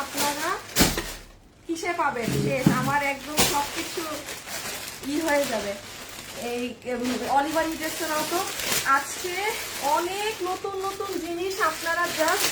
আপনারা কিসে পাবেন শেষ, আমার একদম সবকিছু হয়ে যাবে। এই অলিভার ড্রেসটাও তো আজকে অনেক নতুন নতুন জিনিস আপনারা জাস্ট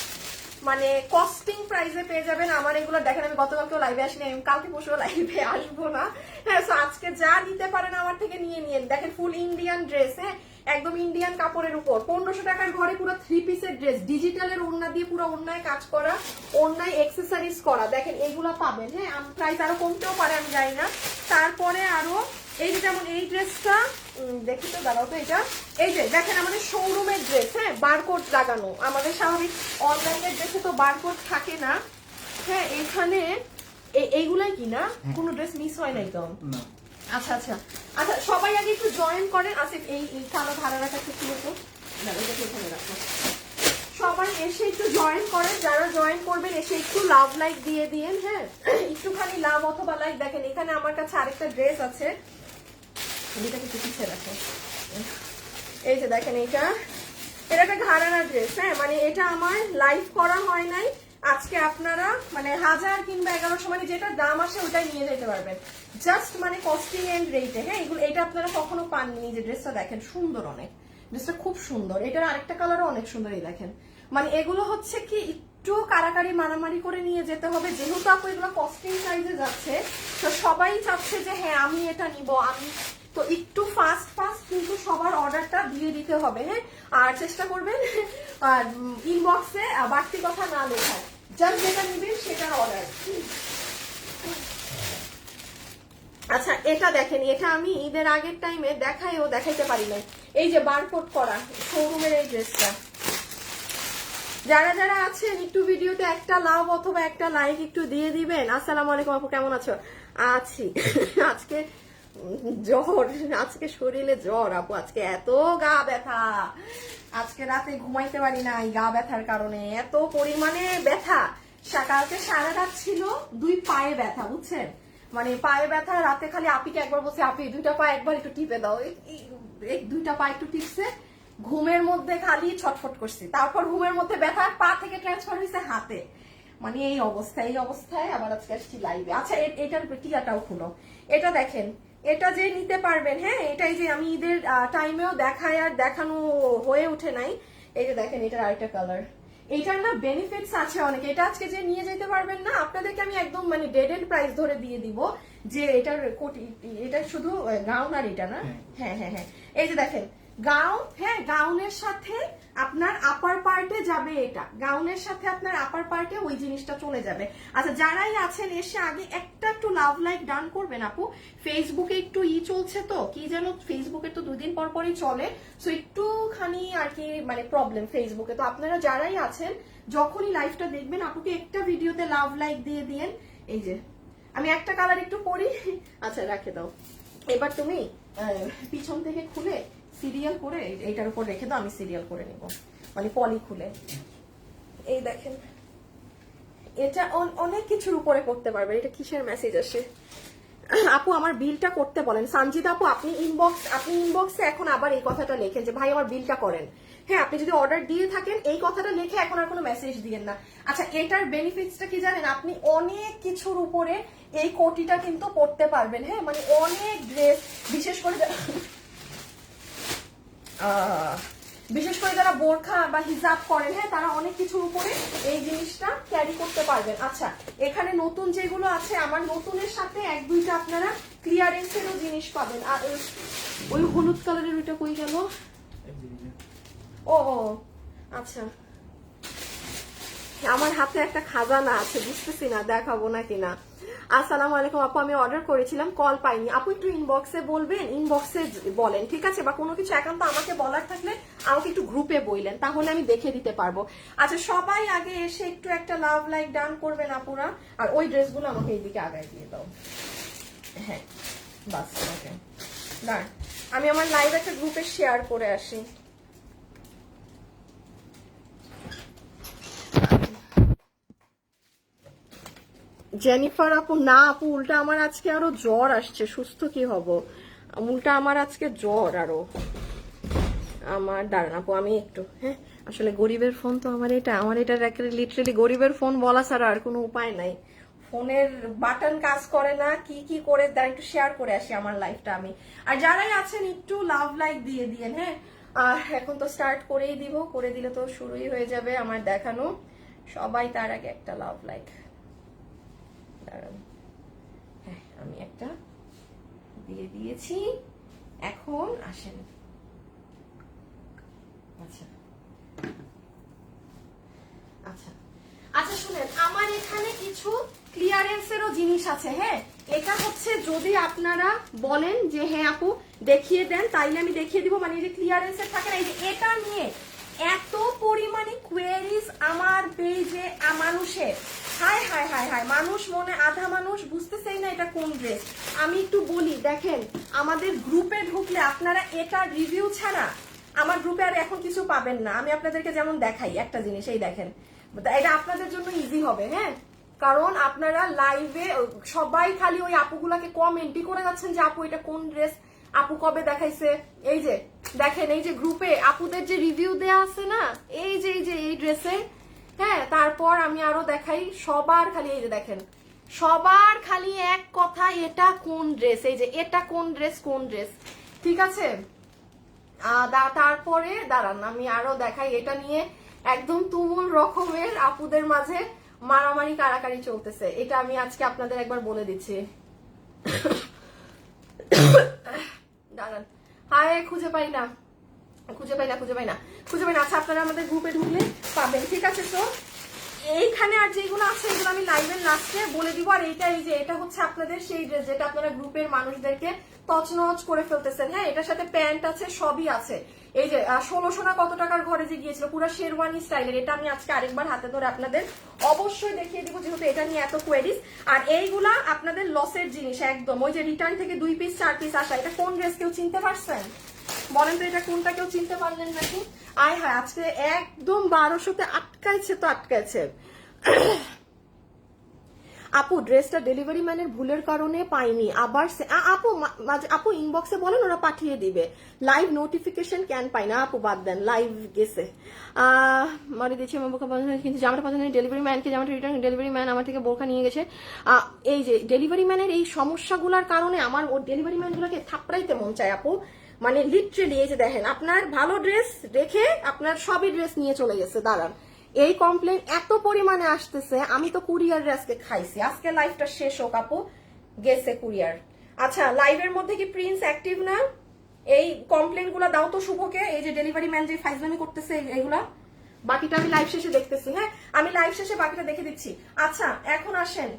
মানে কস্টিং প্রাইসে পেয়ে যাবেন। আমার এগুলো দেখেন, আমি গতকালকেও লাইভে আসিনি, আমি কালকে পরশু লাইভে আসবো না। হ্যাঁ, তো আজকে যা নিতে পারেন আমার থেকে নিয়ে নিন। দেখেন ফুল ইন্ডিয়ান ড্রেস, হ্যাঁ একদম ইন্ডিয়ান কাপড়ের উপর 1500 টাকার ঘরে পুরো 3 পিসের ড্রেস, ডিজিটালের ওড়না দিয়ে পুরো ওড়নায় কাজ করা, ওড়নায় এক্সেসরিজ করা। দেখেন এইগুলো পাবেন। হ্যাঁ, প্রাইস আরো কমতেও পারে, আমি জানি না। তারপরে আরো এই যে যেমন এই ড্রেসটা দেখি তো, দাঁড়াও তো, এটা এই যে দেখেন আমাদের শোরুমের ড্রেস, হ্যাঁ বারকোড লাগানো। আমাদের স্বাভাবিক অনলাইনের ড্রেসে তো বারকোড থাকে না। হ্যাঁ, এখানে এইগুলাই কি না, কোনো ড্রেস মিস হয় নাই তো? আচ্ছা আচ্ছা আচ্ছা, সবাই আগে একটু জয়েন করেন। আচ্ছা এই কালো ধারা রাখা একটু তো এখানে রাখো। সবাই এসে একটু জয়েন করেন, যারা জয়েন করবেন এসে একটু লাভ লাইক দিয়ে দিয়েন। হ্যাঁ, একটুখানি লাভ অথবা লাইক। দেখেন এখানে আমার কাছে আরেকটা ড্রেস আছে, এটাকে একটু পিছিয়ে রাখো। এই যে দেখেন এটা একটা ঘাড়ানা ড্রেস। হ্যাঁ, মানে এটা আমার লাইভ করা হয় নাই। আজকে আপনারা মানে 1000 কিংবা 1100 মানে যেটা দাম আসে ওটাই নিয়ে যেতে পারবেন, জাস্ট মানে কস্টিং এন্ড রেটে। হ্যাঁ, এগুলো এটা আপনারা কখনো পাননি। যে ড্রেসটা দেখেন সুন্দর, অনেক ড্রেসটা খুব সুন্দর। এটার আরেকটা কালারও অনেক সুন্দর। এই দেখেন, মানে এগুলো হচ্ছে কি একটু কারাকারি মারামারি করে নিয়ে যেতে হবে, যেহেতু আপু এগুলো কস্টিং প্রাইসে যাচ্ছে। তো সবাই চাচ্ছে যে হ্যাঁ আমি এটা নিব, আমি তো একটু ফাস্ট ফাস্ট কিন্তু সবার অর্ডারটা দিয়ে দিতে হবে। হ্যাঁ, আর চেষ্টা করবেন ইনবক্সে বাড়তি কথা না লেখায়, জাস্ট যেটা নিবেন সেটার অর্ডার। আচ্ছা এটা দেখেন, এটা আমি ঈদের আগের টাইমে দেখাইতে পারি নাই। এই যে বারকোড করা শোরুমের এই ড্রেসটা, যারা যারা আছেন একটু ভিডিওতে একটা লাভ অথবা একটা লাইক একটু দিয়ে দিবেন। আসসালামু আলাইকুম আপু, কেমন আছো? আছি আজকে জ্বর, আজকে শরীরে জ্বর আপু, আজকে এত গা ব্যথা, আজকে রাতে ঘুমাইতে পারি নাই গা ব্যথার কারণে, এত পরিমাণে ব্যথা। কালকে সারা রাত ছিল 2 পায়ে ব্যথা, বুঝছেন? মানে পায়ে ব্যথা, রাতে খালি আপিকে একবার বলছে আপি 2টা পা একবার একটু টিপে দাও, এই 2টা পা একটু টিপছে, ঘুমের মধ্যে খালি ছটফট করছি। তারপর ঘুমের মধ্যে ব্যথা পা থেকে ট্রান্সফার হয়েছে হাতে। মানে এই অবস্থায় আবার আজকে আসছি লাইভে। আচ্ছা এটার টিকাটাও খুলো। এটা দেখেন, এটা যে নিতে পারবেন, হ্যাঁ এটাই যে আমি ঈদের টাইমেও দেখায় আর দেখানো হয়ে ওঠে নাই। এই যে দেখেন এটার আরেকটা কালার, এইটার না বেনিফিটস আছে অনেক। এটা আজকে যে নিয়ে যেতে পারবেন না, আপনাদেরকে আমি একদম মানে ডেড প্রাইস ধরে দিয়ে দিব যে এটার কোটি, এটা শুধু গাউন আর এটা না। হ্যাঁ হ্যাঁ হ্যাঁ, এই যে দেখেন গাউন, হ্যাঁ গাউনের সাথে আপনার আপার পার্টে যাবে, এটা গাউনের সাথে আপনার আপার পার্টে ওই জিনিসটা চলে যাবে। আচ্ছা যারাই আছেন এসে আগে একটু লাভ লাইক ডান করবেন আপু। ফেসবুকে একটু চলছে তো, কি যেন ফেসবুকে তো 2 দিন পর পরই চলে, সো একটুখানি আর কি মানে প্রবলেম ফেসবুকে। তো আপনারা যারাই আছেন যখনই লাইভটা দেখবেন আপুকে একটা ভিডিওতে লাভ লাইক দিয়ে দিয়েন। এই যে আমি একটা কালার একটু পরি। আচ্ছা রাখে দাও, এবার তুমি পিছন থেকে খুলে সিরিয়াল করে এইটার উপর রেখে দাও, আমি সিরিয়াল করে নিব, মানে পলি খুলে। এই দেখেন এটা অনেক কিছুর উপরে করতে পারবে। এটা কিসের মেসেজ আসে আপু? আমার বিলটা করতে বলেন। সঞ্জিতা আপু আপনি ইনবক্সে এখন আবার এই কথাটা লেখেন যে ভাই আমার বিলটা করেন। হ্যাঁ, আপনি যদি অর্ডার দিয়ে থাকেন এই কথাটা লিখে এখন আর কোনো মেসেজ দিয়েন না। আচ্ছা এটার বেনিফিটসটা কি জানেন? আপনি অনেক কিছুর উপরে এই কোটিটা কিন্তু পড়তে পারবেন। হ্যাঁ, মানে অনেক ড্রেস, বিশেষ করে যারা বোরখা বা হিজাব করেন, হ্যাঁ তারা অনেক কিছুর উপরে এই জিনিসটা ক্যারি করতে পারবেন। আচ্ছা এখানে নতুন যেগুলো আছে, আমার নতুনের সাথে 1-2টা আপনারা ক্লিয়ারেন্সেরও জিনিস পাবেন। আর ওই হলুদ কালারের ওইটা কই গেল? ও আচ্ছা, আমার হাতে একটা খাজানা আছে, বুঝতেছি না দেখাবো না কিনা। আসসালামু আলাইকুম আপু, আমি অর্ডার করেছিলাম, কল পাইনি। আপু একটু ইনবক্সে বলবেন, ইনবক্সে বলেন ঠিক আছে? বা কোনো কিছু একান্ত আমাকে বলার থাকলে আমাকে একটু গ্রুপে বললেন, তাহলে আমি দেখে দিতে পারবো। আচ্ছা সবাই আগে এসে একটা লাভ লাইক ডান করবেন আপুরা। আর ওই ড্রেসগুলো আমাকে এইদিকে আগায় দিয়ে দাও। হ্যাঁ বাস, ওকে ডান। আমি আমার লাইভ একটা গ্রুপে শেয়ার করে আসি। জেনিফার আপু, না আপু উল্টা আমার আজকে আরো জ্বর আসছে, সুস্থ কি হব? উল্টা আমার আজকে জ্বর আরো। আমার দাঁড়ান আপু আমি একটু, হ্যাঁ আসলে গরিবের ফোন তো আমার এটা লিটারালি গরিবের ফোন বলা ছাড়া আর কোনো উপায় নাই। ফোনের বাটন কাজ করে না, কি কি করে তারা একটু শেয়ার করে আসি আমার লাইফটা আমি। আর যারাই আছেন একটু লাভ লাইক দিয়ে দিয়েন, হ্যাঁ। এখন তো স্টার্ট করেই দিব, করে দিলে তো শুরুই হয়ে যাবে আমার দেখানো। সবাই তার আগে একটা লাভ লাইক দাঁড়ান, হ্যাঁ আমি একটা দিয়ে দিয়েছি। এখন আসেন, আচ্ছা আচ্ছা আচ্ছা শুনেন, আমার এখানে কিছু ক্লিয়ারেন্সেরও জিনিস আছে, হ্যাঁ। এটা হচ্ছে যদি আপনারা বলেন যে হ্যাঁ আপু দেখিয়ে দেন, তাইলে আমি দেখিয়ে দিব। মানে এই যে ক্লিয়ারেন্সের থাকে না, এই যে এটা নিয়ে এত পরিমাণে কোয়েরিজ আমার পেজে মানুষের, হায় হায় হায় হায়, মানুষ মনে আধা মানুষ বুঝতেছেই না এটা কোন ড্রেস। আমি একটু বলি, দেখেন আমাদের গ্রুপে ঢুকলে আপনারা এটা রিভিউ ছাড়া আমার গ্রুপে আর এখন কিছু পাবেন না। আমি আপনাদেরকে যেমন দেখাই একটা জিনিস, এই দেখেন, এটা আপনাদের জন্য ইজি হবে, হ্যাঁ। কারণ আপনারা লাইভে সবাই খালি ওই আপুগুলাকে কমেন্টই করে যাচ্ছেন যে আপু এটা কোন ড্রেস, আপু কবে দেখাইছে। এই যে দেখেন, এই যে গ্রুপে আপুদের যে রিভিউ দেয়া আছে না, এই যে এই ড্রেসে, হ্যাঁ। তারপর আমি আরো দেখাই, সবার খালি এই যে দেখেন, সবার খালি এক কথা, এটা কোন ড্রেস, এই যে এটা কোন ড্রেস কোন ড্রেস, ঠিক আছে। তারপরে দাঁড়ান আমি আরো দেখাই, এটা নিয়ে একদম তুমুল রকমের আপুদের মাঝে মারামারি কারাকারি চলতেছে। এটা আমি আজকে আপনাদের একবার বলে দিচ্ছি। দাঁড়ান, হায় খুঁজে পাই না। আচ্ছা আপনারা আমাদের গ্রুপে ঢুকলে পাবেন, ঠিক আছে। তো এইখানে আর যেগুলো আছে এগুলো আমি লাইভের লাস্টে বলে দিব। আর এইটা, এই যে এটা হচ্ছে আপনাদের সেই ড্রেস যেটা আপনারা গ্রুপের মানুষদেরকে তছনছ করে ফেলতেছেন, হ্যাঁ। এটার সাথে প্যান্ট আছে, সবই আছে। এই যে 1600 না কত টাকার ঘরে যে গিয়েছিল পুরো শেরওয়ানি স্টাইলের, এটা আমি আজকে আরেকবার হাতে ধরে আপনাদের অবশ্যই দেখিয়ে দিব, যেহেতু এটা নিয়ে এত কোয়েরিজ। আর এইগুলা আপনাদের লসের জিনিস একদম, ওই যে রিটার্ন থেকে 2 পিস 4 পিস আসা। এটা কোন ড্রেস কেউ চিনতে পারছেন? বলেন তো এটা কোনটা, কেউ চিনতে পারলেন নাকি? আয় হায়, আজকে একদম 1200-তে আটকাইছে তো আটকাইছে। আপু ড্রেসটা ডেলিভারি ম্যানের ভুলের কারণে পাইনি, আবার আপু ইনবক্সে বলেন, ওরা পাঠিয়ে দিবে। লাইভ নোটিফিকেশন কেন পাই না আপু? বাদ দেন, লাইভ গেছে। মানে দিচ্ছি কিন্তু জামাটা পছন্দ নেই, ডেলিভারি ম্যানকে জামাটা রিটার্ন, ডেলিভারি ম্যান আমার থেকে বোরখা নিয়ে গেছে। এই যে ডেলিভারি ম্যানের এই সমস্যাগুলোর কারণে আমার ওর ডেলিভারি ম্যানগুলোকে থাপড়াইতে মন চায় আপু। মানে লিটারেলি এই যে দেখেন, আপনার ভালো ড্রেস রেখে আপনার সবই ড্রেস নিয়ে চলে গেছে। দাঁড়ান, এই কমপ্লেন এত পরিমাণে আসতেছে, আমি তো কুরিয়ার আজকে খাইছি। আজকে লাইভটা শেষ হোক আপু, গেছে কুরিয়ার। আচ্ছা লাইভের মধ্যে কি প্রিন্স অ্যাক্টিভ না? এই কমপ্লেন গুলা দাও তো শুভকে, এই যে ডেলিভারি ম্যান যে ফাইজলামি করতেছে এগুলা। বাকিটা আমি লাইভ শেষে দেখতেছি, হ্যাঁ আমি লাইভ শেষে বাকিটা দেখে দিচ্ছি। আচ্ছা এখন আসেন,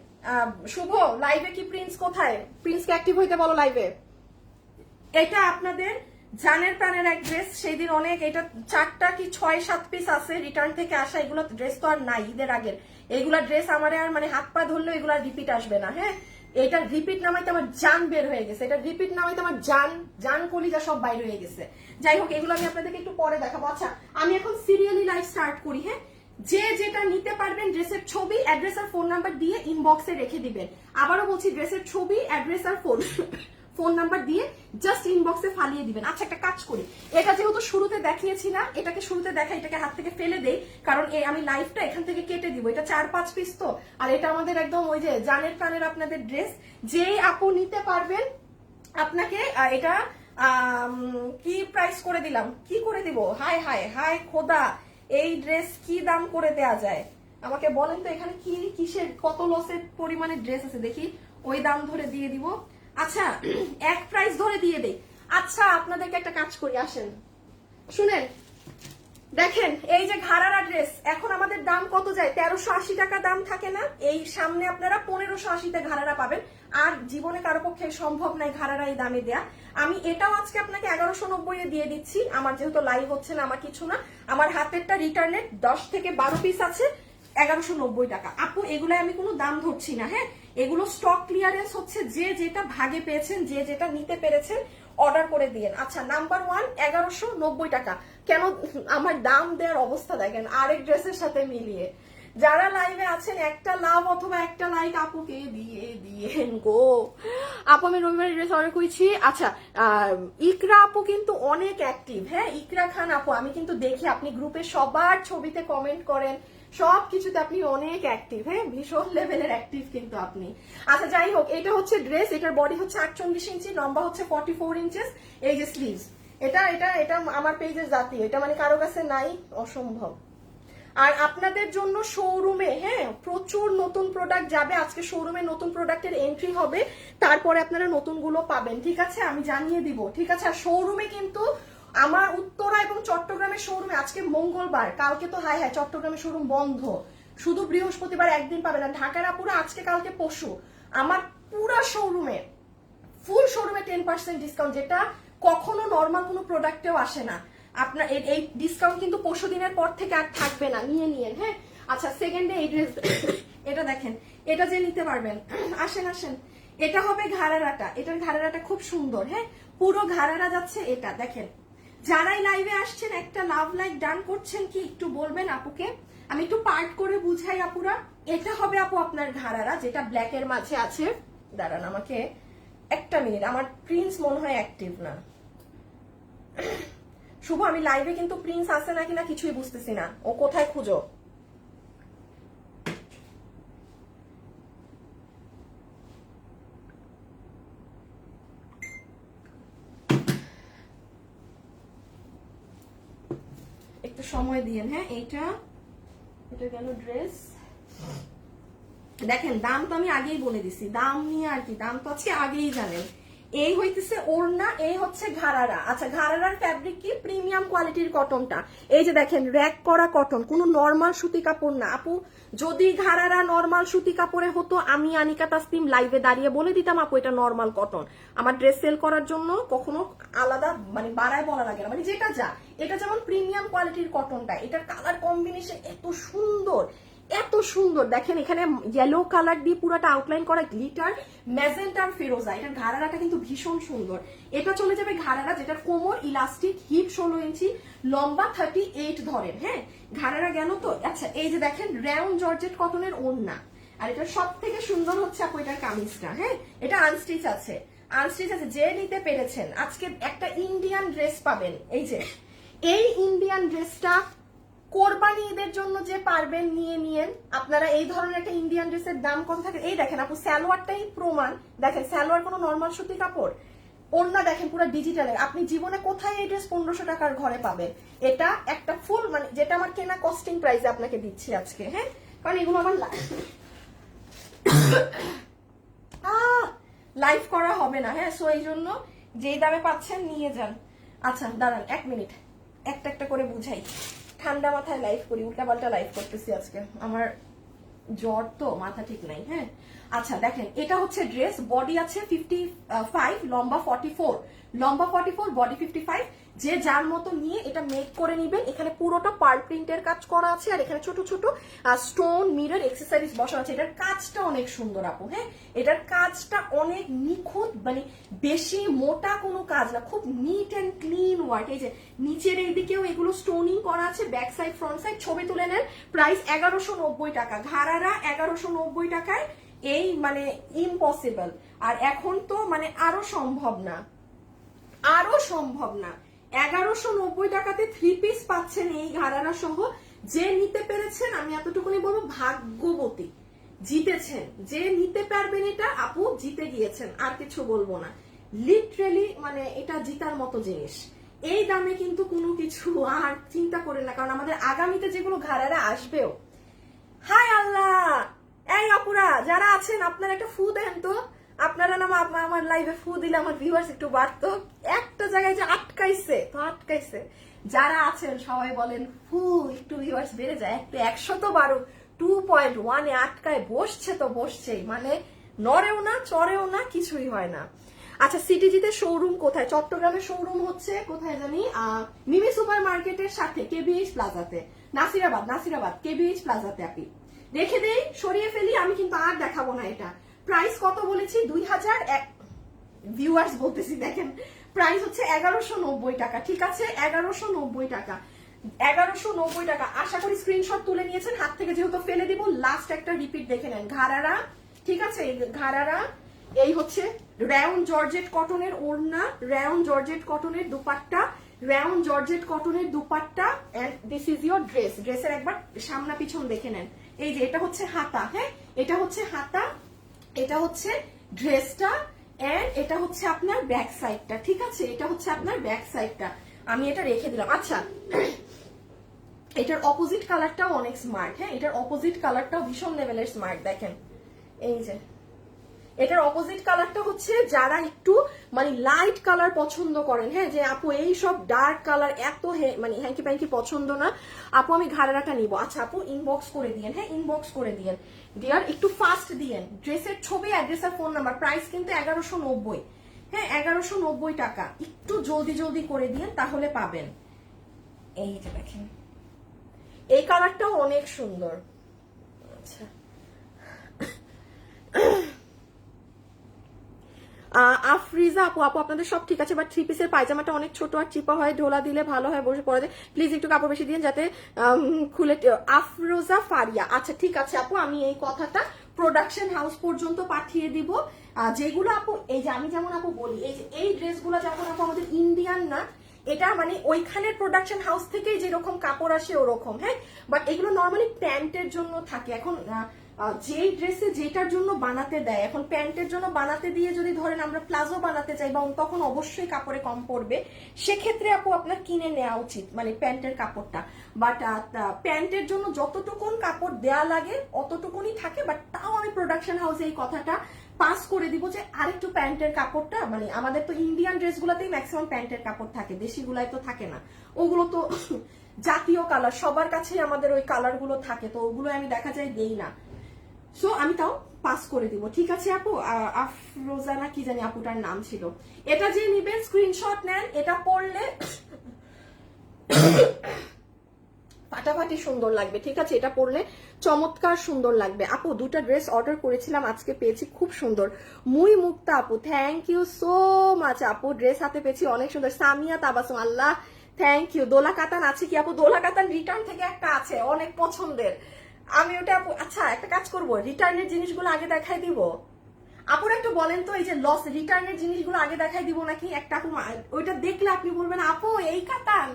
শুভ লাইভে কি প্রিন্স কোথায়? প্রিন্সকে অ্যাক্টিভ হইতে বলো লাইভে। এটা আপনাদের জানের প্রাণের এক ড্রেস, সেই দিন অনেক, এটা 4টা কি 6-7 পিস আছে রিটার্ন থেকে আসা। এগুলো ড্রেস তো আর নাই ঈদের আগের, এইগুলা ড্রেস আমার আর মানে হাত পা ধরলেও এগুলা রিপিট আসবে না, হ্যাঁ। এটা রিপিট নামাইতে আমার জান বের হয়ে গেছে, এটা রিপিট নামাইতে আমার জান কলিজা সব বাইরে হয়ে গেছে। যাই হোক, এগুলো আমি আপনাদেরকে একটু পরে দেখাবো। আচ্ছা আমি এখন সিরিয়ালি লাইভ স্টার্ট করি, হ্যাঁ। যে যেটা নিতে পারবেন ড্রেসের ছবি, অ্যাড্রেস আর ফোন নাম্বার দিয়ে ইনবক্সে রেখে দিবেন। আবারও বলছি, ড্রেসের ছবি, অ্যাড্রেস আর ফোন নাম্বার দিয়ে জাস্ট ইনবক্সে ফালিয়ে দিবেন। আচ্ছা একটা কাজ করি, এটা যেহেতু শুরুতে দেখিয়েছি না, এটাকে শুরুতে দেখাই, এটাকে হাত থেকে ফেলে দেই, কারণ আমি লাইভটা এখান থেকে কেটে দিব। এটা 4-5 পিস তো, আর এটা আমাদের একদম ওই যে জানের প্রাণের আপনাদের ড্রেস। যেই আপু নিতে পারবেন আপনাকে এটা কি প্রাইস করে দিলাম, কি করে দিব, হায় হায় হায় খোদা, এই ড্রেস কি দাম করে দেয়া যায় আমাকে বলেন তো। এখানে কি কিসের কত লসের পরিমাণে ড্রেস আছে দেখি, ওই দাম ধরে দিয়ে দিব। আচ্ছা এক প্রাইস ধরে দিয়ে দেই। আচ্ছা আপনাদেরকে একটা কাজ করি, আসেন শুনেন, দেখেন এই যে ঘাড়ারা ড্রেস এখন আমাদের দাম কত যায়? 1380 টাকা দাম থাকে না? এই সামনে আপনারা 1580-তে ঘাড়ারা পাবেন। আর জীবনে কারো পক্ষে সম্ভব নাই ঘাড়ারা এই দামে দেয়া। আমি এটাও আজকে আপনাকে 1190-এ দিয়ে দিচ্ছি। আমার যেহেতু লাইভ হচ্ছে না, আমার কিছু না, আমার হাতেরটা রিটার্নের 10 থেকে 12 পিস আছে, 1190 টাকা। আপু এগুলো আমি কোনো দাম ধরছি না, হ্যাঁ। এগুলো স্টক ক্লিয়ারেন্স হচ্ছে, যে যেটা ভাগে পেয়েছেন, যে যেটা নিতে পেরেছেন অর্ডার করে দিয়েন। আচ্ছা নাম্বার 1 1190 টাকা। কেন আমার দাম দেওয়ার অবস্থা দেখেন আরেক ড্রেসের সাথে মিলিয়ে, যারা লাইভে আছেন একটা লাভ অথবা একটা লাইক আপুকে দিয়ে দিয়েন গো। আপু আমি রবিবার ড্রেস অর্ডার করেছি। আচ্ছা ইকরা আপু কিন্তু অনেক অ্যাক্টিভ, হ্যাঁ ইকরা খান আপু আমি কিন্তু দেখি আপনি গ্রুপে সবার ছবিতে কমেন্ট করেন, সব কিছুতে আপনি অনেক অ্যাক্টিভ, হ্যাঁ ভীষণ লেভেলের অ্যাক্টিভ কিন্তু আপনি। আচ্ছা যাই হোক, এটা হচ্ছে ড্রেস, এটার বডি হচ্ছে 48 ইঞ্চি, লম্বা হচ্ছে 44 ইঞ্চেস। এই যে স্লিভস, এটা এটা এটা আমার পেজের জাতীয়, এটা মানে কারো কাছে নাই, অসম্ভব। আর আপনাদের জন্য শোরুমে হ্যাঁ প্রচুর নতুন প্রোডাক্ট যাবে আজকে, শোরুমে নতুন প্রোডাক্টের এন্ট্রি হবে, তারপরে আপনারা নতুনগুলো পাবেন, ঠিক আছে আমি জানিয়ে দিব, ঠিক আছে। আর শোরুমে কিন্তু আমার উত্তরা এবং চট্টগ্রামের শোরুমে আজকে মঙ্গলবার, কালকে তো হাই হাই চট্টগ্রামের শোরুম বন্ধ, শুধু বৃহস্পতিবার একদিন পাবেন। আর ঢাকার আপুরা আজকে কালকে পরশু আমার পুরা শোরুমে, ফুল শোরুমে 10% ডিসকাউন্ট, যেটা কখনো নর্মাল কোনো প্রোডাক্টেও আসে না। আপনার এই ডিসকাউন্ট কিন্তু পরশু দিনের পর থেকে আর থাকবে না, নিয়ে নিয়েন হ্যাঁ। আচ্ছা সেকেন্ডে এই ড্রেস, এটা দেখেন, এটা যে নিতে পারবেন, আসেন আসেন, এটা হবে ঘাড়ারাটা, এটার ঘাড়ারাটা খুব সুন্দর, হ্যাঁ পুরো ঘাড়ারা যাচ্ছে, এটা দেখেন। যারাই লাইভে আসছেন একটা লাভ লাইক ডান করছেন কি একটু বলবেন আপুকে, আমি একটু পার্ট করে বুঝাই আপুরা। এটা হবে আপু আপনার ঘাড়ারা, যেটা ব্ল্যাকের মাঝে আছে। দাঁড়ান আমাকে একটা মিনিট, আমার প্রিন্স মনে হয় অ্যাক্টিভ না। শুভ আমি লাইভে কিন্তু প্রিন্স আছে নাকি না কিছুই বুঝতেছি না, ও কোথায় খুঁজো। একটু সময় দিয়েন হ্যাঁ। এটা এটা গেল ড্রেস, দেখেন দাম তো আমি আগেই বলে দিছি, দাম নিয়ে আর কি, দাম তো আজকে আগেই জানেন। এই হইতেছে ওড়না, এই হচ্ছে ঘাড়ারা। আচ্ছা ঘাড়ারার ফ্যাব্রিক কি প্রিমিয়াম কোয়ালিটির কটনটা, এই যে দেখেন র‍্যাক করা কটন, কোনো নরমাল সুতি কাপড় না আপু। যদি ঘাড়ারা নরমাল সুতি কাপড়ে হতো আমি আনিকা তাসনিম লাইভে দাঁড়িয়ে বলে দিতাম আপু এটা নরমাল কটন। আমার ড্রেস সেল করার জন্য কখনো আলাদা মানে বাড়ায় বলা লাগে না, মানে যেটা যা। এটা যেমন প্রিমিয়াম কোয়ালিটির কটনটা, এটার কালার কম্বিনেশন এত সুন্দর, এত সুন্দর। দেখেন এখানে ইয়েলো কালার দিয়ে পুরাটা আউটলাইন করা, গ্লিটার ম্যাজেন্টার ফিরোজা। এটার ঘাড়ারাটা কিন্তু ভীষণ সুন্দর। এটা চলে যাবে ঘাড়ারা, যেটার কোমর ইলাস্টিক, হিপ 16 ইঞ্চি, লম্বা 38 ধরেন, হ্যাঁ ঘাড়ারা গেল তো। আচ্ছা এই যে দেখেন রাউন্ড জর্জেট কটনের ওড়না, আর এটা সব থেকে সুন্দর হচ্ছে আপু এটার কামিজটা, হ্যাঁ এটা আনস্টিচ আছে, আনস্টিচ আছে। যে নিতে পেরেছেন আজকে একটা ইন্ডিয়ান ড্রেস পাবেন। এই যে এই ইন্ডিয়ান ড্রেসটা কোরবানি ঈদের জন্য যে পারবেন নিয়ে নিয়েন আপনারা। এই ধরনের একটা ইন্ডিয়ান ড্রেসের দাম কত থাকে, এই দেখেন আপু সালোয়ারটাই প্রমাণ, দেখেন সালোয়ার কোনো নর্মাল সুতি কাপড়, ওড়না দেখেন পুরো ডিজিটালের। আপনি জীবনে কোথায় এই ড্রেস 1500 টাকার ঘরে পাবেন? এটা একটা ফুল মানে যেটা আমার কেনা কস্টিং প্রাইসে আপনাকে দিচ্ছি আজকে, হ্যাঁ কারণ এগুলো আমার লাইভ করা হবে না, হ্যাঁ সো এই জন্য যেই দামে পাচ্ছেন নিয়ে যান। আচ্ছা দাঁড়ান এক মিনিট, একটা একটা করে বুঝাই, ঠান্ডা মাথায় লাইভ করি, উল্টা পাল্টা লাইভ করতেছি আজকে, আমার জ্বর তো মাথা ঠিক নাই, হ্যাঁ। আচ্ছা দেখেন এটা হচ্ছে ড্রেস, বডি আছে 55, লম্বা 44, লম্বা 44, বডি 55। যে যার মতো নিয়ে এটা মেক করে নিবেন। এখানে পুরোটা পার্ল প্রিন্টের কাজ করা আছে, আর এখানে ছোট ছোট স্টোন মিরর এক্সেসরিজ বসানো আছে। এটার কাজটা অনেক সুন্দর আপু, হ্যাঁ এটার কাজটা অনেক নিখুঁত, মানে বেশি মোটা কোনো কাজ না, খুব নিট এন্ড ক্লিন ওয়ার্ক। এই যে নিচের এই দিকেও এগুলো স্টোনিং করা আছে, ব্যাক সাইড ফ্রন্ট সাইড। ছবি তুলে নেন। প্রাইস 1190 টাকা, ঘাড়ারা 1190 টাকায়, এই মানে ইম্পসিবল। আর এখন তো মানে আরো সম্ভব না, আরো সম্ভব না। 1190 টাকাতে 3 পিস পাচ্ছেন এই ঘাড়ারা সহ। যে নিতে পেরেছেন আমি এতটুকুনি বলবো ভাগ্যবতী, জিতেছেন। যে নিতে পারবেন এটা আপু জিতে গিয়েছেন, আর কিছু বলবো না। লিটারেলি মানে এটা জিতার মতো জিনিস। এই দামে কিন্তু কোনো কিছু আর চিন্তা করেন না, কারণ আমাদের আগামীতে যেগুলো ঘাড়ারা আসবেও। হাই আল্লাহ, এই আপুরা যারা আছেন আপনারা একটা ফু দেন তো। আপনারা না আমার লাইভে ফু দিলে আমার ভিউয়ার্স একটু বাড়তো। একটা জায়গায় যে আটকাইছে তো আটকাইছে, যারা আছেন সবাই বলেন ফু, একটু ভিউয়ার্স বেড়ে যায়, একটু 100 তো বাড়ো। 2.1 এ আটকায় বসছে তো বসছেই, মানে নড়েও না চড়েও না, কিছুই হয় না। আচ্ছা সিটিজিতে শোরুম কোথায়? চট্টগ্রামের শোরুম হচ্ছে কোথায় জানি, মিমি সুপার মার্কেটের সাথে কেবিএইচ প্লাজাতে, নাসিরাবাদ কেবিএইচ প্লাজাতে। আপনি রেখে দেই, সরিয়ে ফেলি, আমি কিন্তু আর দেখাবো না। এটা প্রাইস কত বলেছি? 2001 ভিউয়ার্স বলতেছি, দেখেন প্রাইস হচ্ছে 1190 টাকা, ঠিক আছে 1190 টাকা। 1190 টাকা। আশা করি স্ক্রিনশট তুলে নিয়েছেন, হাত থেকে যেহেতু ফেলে দিব। লাস্ট একটা রিপিট দেখে নেন, ঘাড়ারা, ঠিক আছে, ঘাড়ারা। এই হচ্ছে রাউন্ড জর্জেট কটনের ওড়না, রাউন্ড জর্জেট কটনের দুপাট্টা, রাউন্ড জর্জেট কটনের dupatta, and this is your dress. ড্রেসের একবার সামনা পিছন দেখে নেন। এই যে এটা হচ্ছে হাতা, হ্যাঁ এটা হচ্ছে হাতা, এটা হচ্ছে ড্রেসটা, এন্ড এটা হচ্ছে আপনার ব্যাক সাইডটা, ঠিক আছে, এটা হচ্ছে আপনার ব্যাক সাইডটা। আমি এটা রেখে দিলাম। আচ্ছা, এটার অপোজিট কালারটাও অনেক স্মার্ট, হ্যাঁ এটার অপোজিট কালারটাও ভীষণ লেভেলের স্মার্ট। দেখেন এই যে এটার অপোজিট কালারটা হচ্ছে যারা একটু মানে লাইট কালার পছন্দ করেন, হ্যাঁ যে আপু এই সব ডার্ক কালার এত মানে হ্যাঙ্কি প্যাঙ্কি পছন্দ না আপু, আমি ঘাড়াটা নিব। আচ্ছা আপু ইনবক্স করে দিয়েন, হ্যাঁ ইনবক্স করে দিয়েন ডিয়ার, একটু ফাস্ট দিয়েন। ড্রেসের ছবি, অ্যাড্রেস আর ফোন নাম্বার। প্রাইস কিন্তু 1190, হ্যাঁ 1190 টাকা। একটু জলদি জলদি করে দিয়েন তাহলে পাবেন। এই যে দেখেন এই কালারটাও অনেক সুন্দর। আচ্ছা আফরিজা আপু, আপু আপনাদের সব ঠিক আছে, বাট থ্রি পিসের পায়জামাটা অনেক ছোট আর চিপা হয়, ঢোলা দিলে ভালো হয়, বসে পড়া যায়, প্লিজ একটু কাপড় বেশি দিন যাতে খুলে। আফরোজা ফারিয়া, আচ্ছা ঠিক আছে আপু, আমি এই কথাটা প্রোডাকশন হাউস পর্যন্ত পাঠিয়ে দিব। যেগুলো আপু এই যে আমি যেমন আপু বলি, এই যে এই ড্রেসগুলো যখন আপু আমাদের ইন্ডিয়ান না, এটা মানে ওইখানের প্রোডাকশন হাউস থেকেই যেরকম কাপড় আসে ওরকম, হ্যাঁ বাট এগুলো নর্মালি প্যান্টের জন্য থাকে। এখন যেই ড্রেসে যেটার জন্য বানাতে দেয়, এখন প্যান্টের জন্য বানাতে দিয়ে যদি ধরেন আমরা প্লাজো বানাতে চাই বা তখন অবশ্যই কাপড়ে কম পড়বে, সেক্ষেত্রে আপু আপনার কিনে নেওয়া উচিত মানে প্যান্টের কাপড়টা। বাট প্যান্টের জন্য যতটুকুন কাপড় দেয়া লাগে অতটুকুনই থাকে, বাট তাও আমি প্রোডাকশন হাউসে এই কথাটা পাস করে দিব যে আরেকটু প্যান্টের কাপড়টা, মানে আমাদের তো ইন্ডিয়ান ড্রেসগুলোতেই ম্যাক্সিমাম প্যান্টের কাপড় থাকে, দেশিগুলাই তো থাকে না। ওগুলো তো জাতীয় কালার, সবার কাছেই আমাদের ওই কালার গুলো থাকে, তো ওগুলো আমি দেখা যায় দেই না। সো আমি তাও পাস করে দিব, ঠিক আছে আপু। আফরোজা না কি জানি আপুটার নাম ছিল। এটা যে নিবেন স্ক্রিনশট নেন, এটা পরলে ফাটাফাটি সুন্দর লাগবে, ঠিক আছে, এটা পরলে চমৎকার সুন্দর লাগবে। আপু দুটো ড্রেস অর্ডার করেছিলাম, আজকে পেয়েছি, খুব সুন্দর। মুই মুক্তা আপু, থ্যাংক ইউ সো মাচ আপু, ড্রেস হাতে পেয়েছি অনেক সুন্দর। সামিয়া তাবাসুম, আল্লাহ থ্যাংক ইউ। দোলা কাতান আছে কি আপু? দোলা কাতান রিটার্ন থেকে একটা আছে অনেক পছন্দের, আমি ওটা আপু, আচ্ছা একটা কাজ করবো, রিটার্নের জিনিসগুলো আগে দেখাই দিব। আপুরা একটু বলেন তো, এই যে লস রিটার্নের জিনিসগুলো আগে দেখাই দিব নাকি? একটা আপু ওইটা দেখলে আপনি বলবেন আপু এই কাতান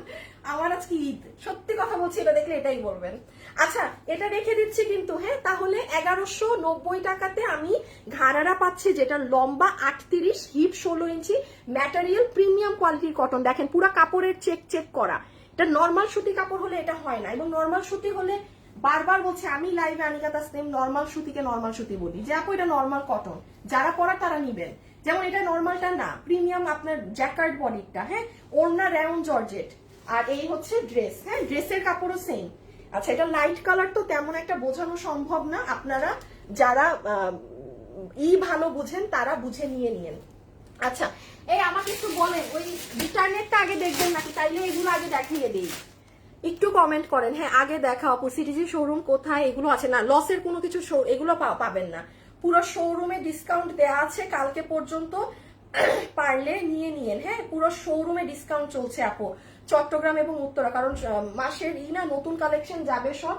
আমার আজকে ঈদ, সত্যি কথা বলছি, এটা দেখলে এটাই বলবেন। আচ্ছা এটা রেখে দিচ্ছি কিন্তু, হ্যাঁ তাহলে 1190 টাকাতে আমি ঘাড়ারা পাচ্ছি, যেটা লম্বা 38, হিপ 16 ইঞ্চি, ম্যাটেরিয়াল প্রিমিয়াম কোয়ালিটির কটন। দেখেন পুরা কাপড়ের চেক চেক করা, এটা নর্মাল সুতি কাপড় হলে এটা হয় না, এবং নর্মাল সুতি হলে বারবার বলছে আমি লাইভে আনিকা তাসনিম নর্মাল সুতিকে নর্মাল সুতি বলি, যে আপু এটা নর্মাল কটন, যারা পরা তারা নিবেন। যেমন এটা নর্মালটা না, প্রিমিয়াম আপনার জ্যাকার্ড বডিটা, হ্যাঁ ওড়না রাউন্ড জর্জেট, আর এই হচ্ছে ড্রেস, হ্যাঁ ড্রেসের কাপড়ও সেম। আচ্ছা এটা লাইট কালার তো তেমন একটা বোঝানো সম্ভব না, আপনারা যারা ভালো বুঝেন তারা বুঝে নিয়ে নিয়েন। আচ্ছা এই আমাকে একটু বলেন ওই রিটার্নেরটা আগে দেখবেন নাকি, তাইলে এগুলো আগে দেখিয়ে দিই, একটু কমেন্ট করেন। হ্যাঁ আগে দেখা আপু, সিটিজি শোরুম কোথায়, এগুলো আছে না, লসের কোনো কিছু এগুলো পাবেন না, পুরো শোরুমে ডিসকাউন্ট দেওয়া আছে কালকে পর্যন্ত, পারলে নিয়ে নিয়েন। হ্যাঁ পুরো শোরুমে ডিসকাউন্ট চলছে আপু, চট্টগ্রাম এবং উত্তরা, কারণ মাসের না নতুন কালেকশন যাবে সব,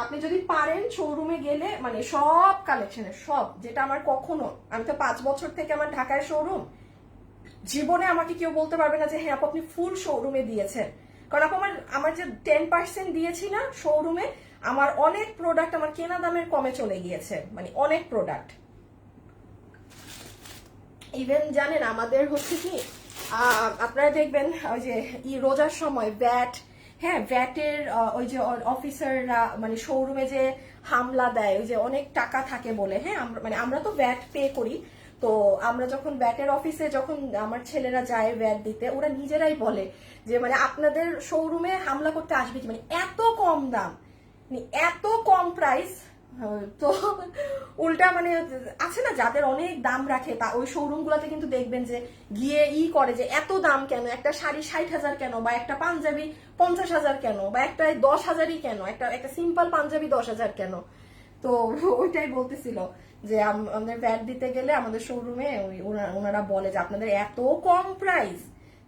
আপনি যদি পারেন শোরুমে গেলে মানে সব কালেকশনের সব, যেটা আমার কখনো, আমি তো 5 বছর থেকে আমার ঢাকায় শোরুম, জীবনে আমাকে কেউ বলতে পারবে না যে হ্যাঁ আপু আপনি ফুল শোরুমে দিয়েছেন, কারণ আপু আমার যে 10% দিয়েছি না শোরুমে, আমার অনেক প্রোডাক্ট আমার কেনা দামের কমে চলে গিয়েছে, মানে অনেক প্রোডাক্ট। ইভেন জানেন আমাদের হচ্ছে কি, আপনারা দেখবেন ওই যে রোজার সময় ভ্যাট, হ্যাঁ ভ্যাটের ওই যে অফিসাররা মানে শোরুমে যে হামলা দেয়, ওই যে অনেক টাকা থাকে বলে, হ্যাঁ মানে আমরা তো ভ্যাট পে করি, তো আমরা যখন ভ্যাটের অফিসে যখন আমার ছেলেরা যায় ভ্যাট দিতে, ওরা নিজেরাই বলে যে মানে আপনাদের শোরুমে হামলা করতে আসবে কি, মানে এত কম দাম, মানে এত কম প্রাইস। তো উল্টা মানে আছে না যাদের অনেক দাম রাখে, তা ওই শোরুম গুলাতে কিন্তু দেখবেন যে গিয়ে করে যে এত দাম কেন, একটা শাড়ি 60,000 কেন, বা একটা পাঞ্জাবি 50,000 কেন, বা একটা 10,000ই কেন, একটা সিম্পল পাঞ্জাবি 10,000 কেন। তো ওইটাই বলতেছিল যে আমাদের ভ্যাট দিতে গেলে আমাদের শোরুমে ওনারা বলে যে আপনাদের এত কম প্রাইস,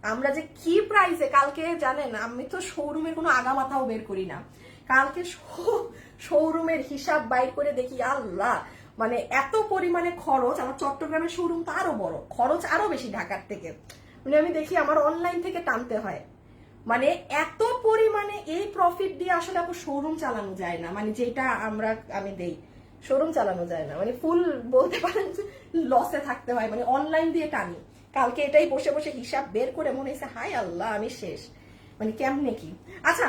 আমরা যে কি প্রাইসে কালকে জানেন, আমি তো শোরুমের কোনো আগামাথাও বের করি না, কালকে শোরুমের হিসাব বাইর করে দেখি আল্লাহ, মানে এত পরিমাণে খরচ। আমার চট্টগ্রামের শোরুম তো আরো বড়, খরচ আরো বেশি ঢাকার থেকে। মানে আমি দেখি আমার অনলাইন থেকে টানতে হয়, মানে এত পরিমাণে এই প্রফিট দিয়ে আসলে আপু শোরুম চালানো যায় না, মানে যেটা আমি দেই শোরুম চালানো যায় না, মানে ফুল বলতে পারেন যে লসে থাকতে হয়, মানে অনলাইন দিয়ে টানি। কালকে এটাই বসে বসে হিসাব বের করে মনে হয়েছে হাই আল্লাহ আমি শেষ, মানে কেমনে কি। আচ্ছা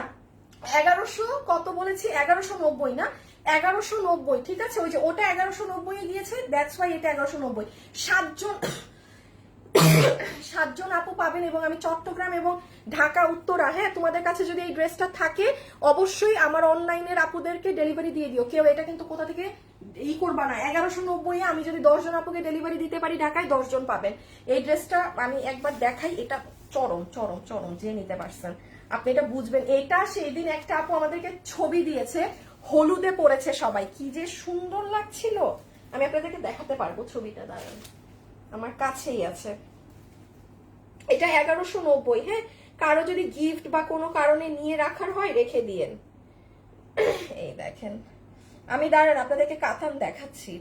1100 কত বলেছি, 1190 না, 1190 ঠিক আছে। ওই যে ওটা 1190 গিয়েছে, দ্যাটস ওয়াই এটা 1190। 7জন আপু পাবেন, এবং আমি চট্টগ্রাম এবং ঢাকা উত্তরা, হ্যাঁ তোমাদের কাছে যদি এই ড্রেসটা থাকে অবশ্যই আমার অনলাইনের আপুদেরকে ডেলিভারি দিয়ে দিও। কেউ এটা কিন্তু কোথা থেকে করবা না। 1190 আমি যদি 10 জন আপুকে ডেলিভারি দিতে পারি ঢাকায়, 10 জন পাবেন এই ড্রেসটা। আমি একবার দেখাই, এটা চরম চরম চরম, যে নিতে পারছেন আপনি এটা বুঝবেন। এটা সেই দিন একটা আপু আমাদেরকে ছবি দিয়েছে, হলুদে পড়েছে সবাই, কি যে সুন্দর লাগছিল। আমি আপনাদেরকে দেখাতে পারবো ছবিটা, দাঁড়ান আমার কাছেই আছে। এটা 1190, হ্যাঁ কারো যদি গিফট বা কোনো কারণে নিয়ে রাখার হয় রেখে দিয়েন। এই দেখেন, আমি দাঁড়ান আপনাদেরকে কাতান দেখাচ্ছি।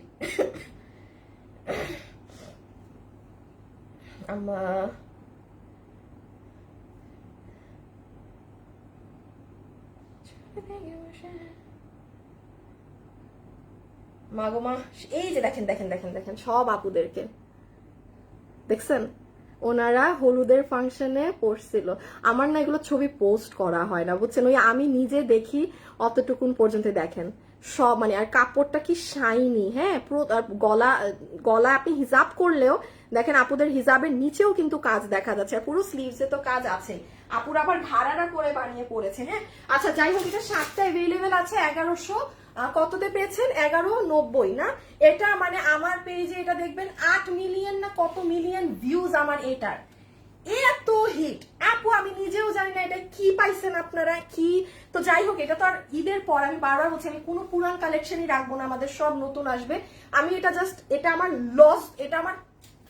মাগোমা, এই যে দেখেন দেখেন দেখেন দেখেন সব আপুদেরকে দেখছেন, ওনারা হলুদের ফাংশনে পড়ছিল। আমার না এগুলো ছবি পোস্ট করা হয় না বুঝছেন, ওই আমি নিজে দেখি অতটুকুন পর্যন্ত। দেখেন সব মানে, আর কাপড়টা কি শাইনি, হ্যাঁ পুরো। গলা আপনি হিজাব করলেও দেখেন আপুদের হিজাবের নিচেও কিন্তু কাজ দেখা যাচ্ছে, আর পুরো স্লিভসে তো কাজ আছে। আপুর আবার ঘাড়ারা করে বানিয়ে পড়েছে, হ্যাঁ। আচ্ছা যাই হোক, এটা 7টা অ্যাভেলেবেল আছে। 1100 কততে পেয়েছেন, 1190 না। এটা মানে আমার পেজে এটা দেখবেন 8 মিলিয়ন না কত মিলিয়ন ভিউজ আমার এটার, এত হিট আপু আমি নিজেও জানি না এটা কি পাইছেন আপনারা কি। তো যাই হোক, এটা তো আর ঈদের পর, আমি বারবার বলছি আমি কোনো পুরান কালেকশনই রাখবো না, আমাদের সব নতুন আসবে। আমি এটা জাস্ট, এটা আমার লস, এটা আমার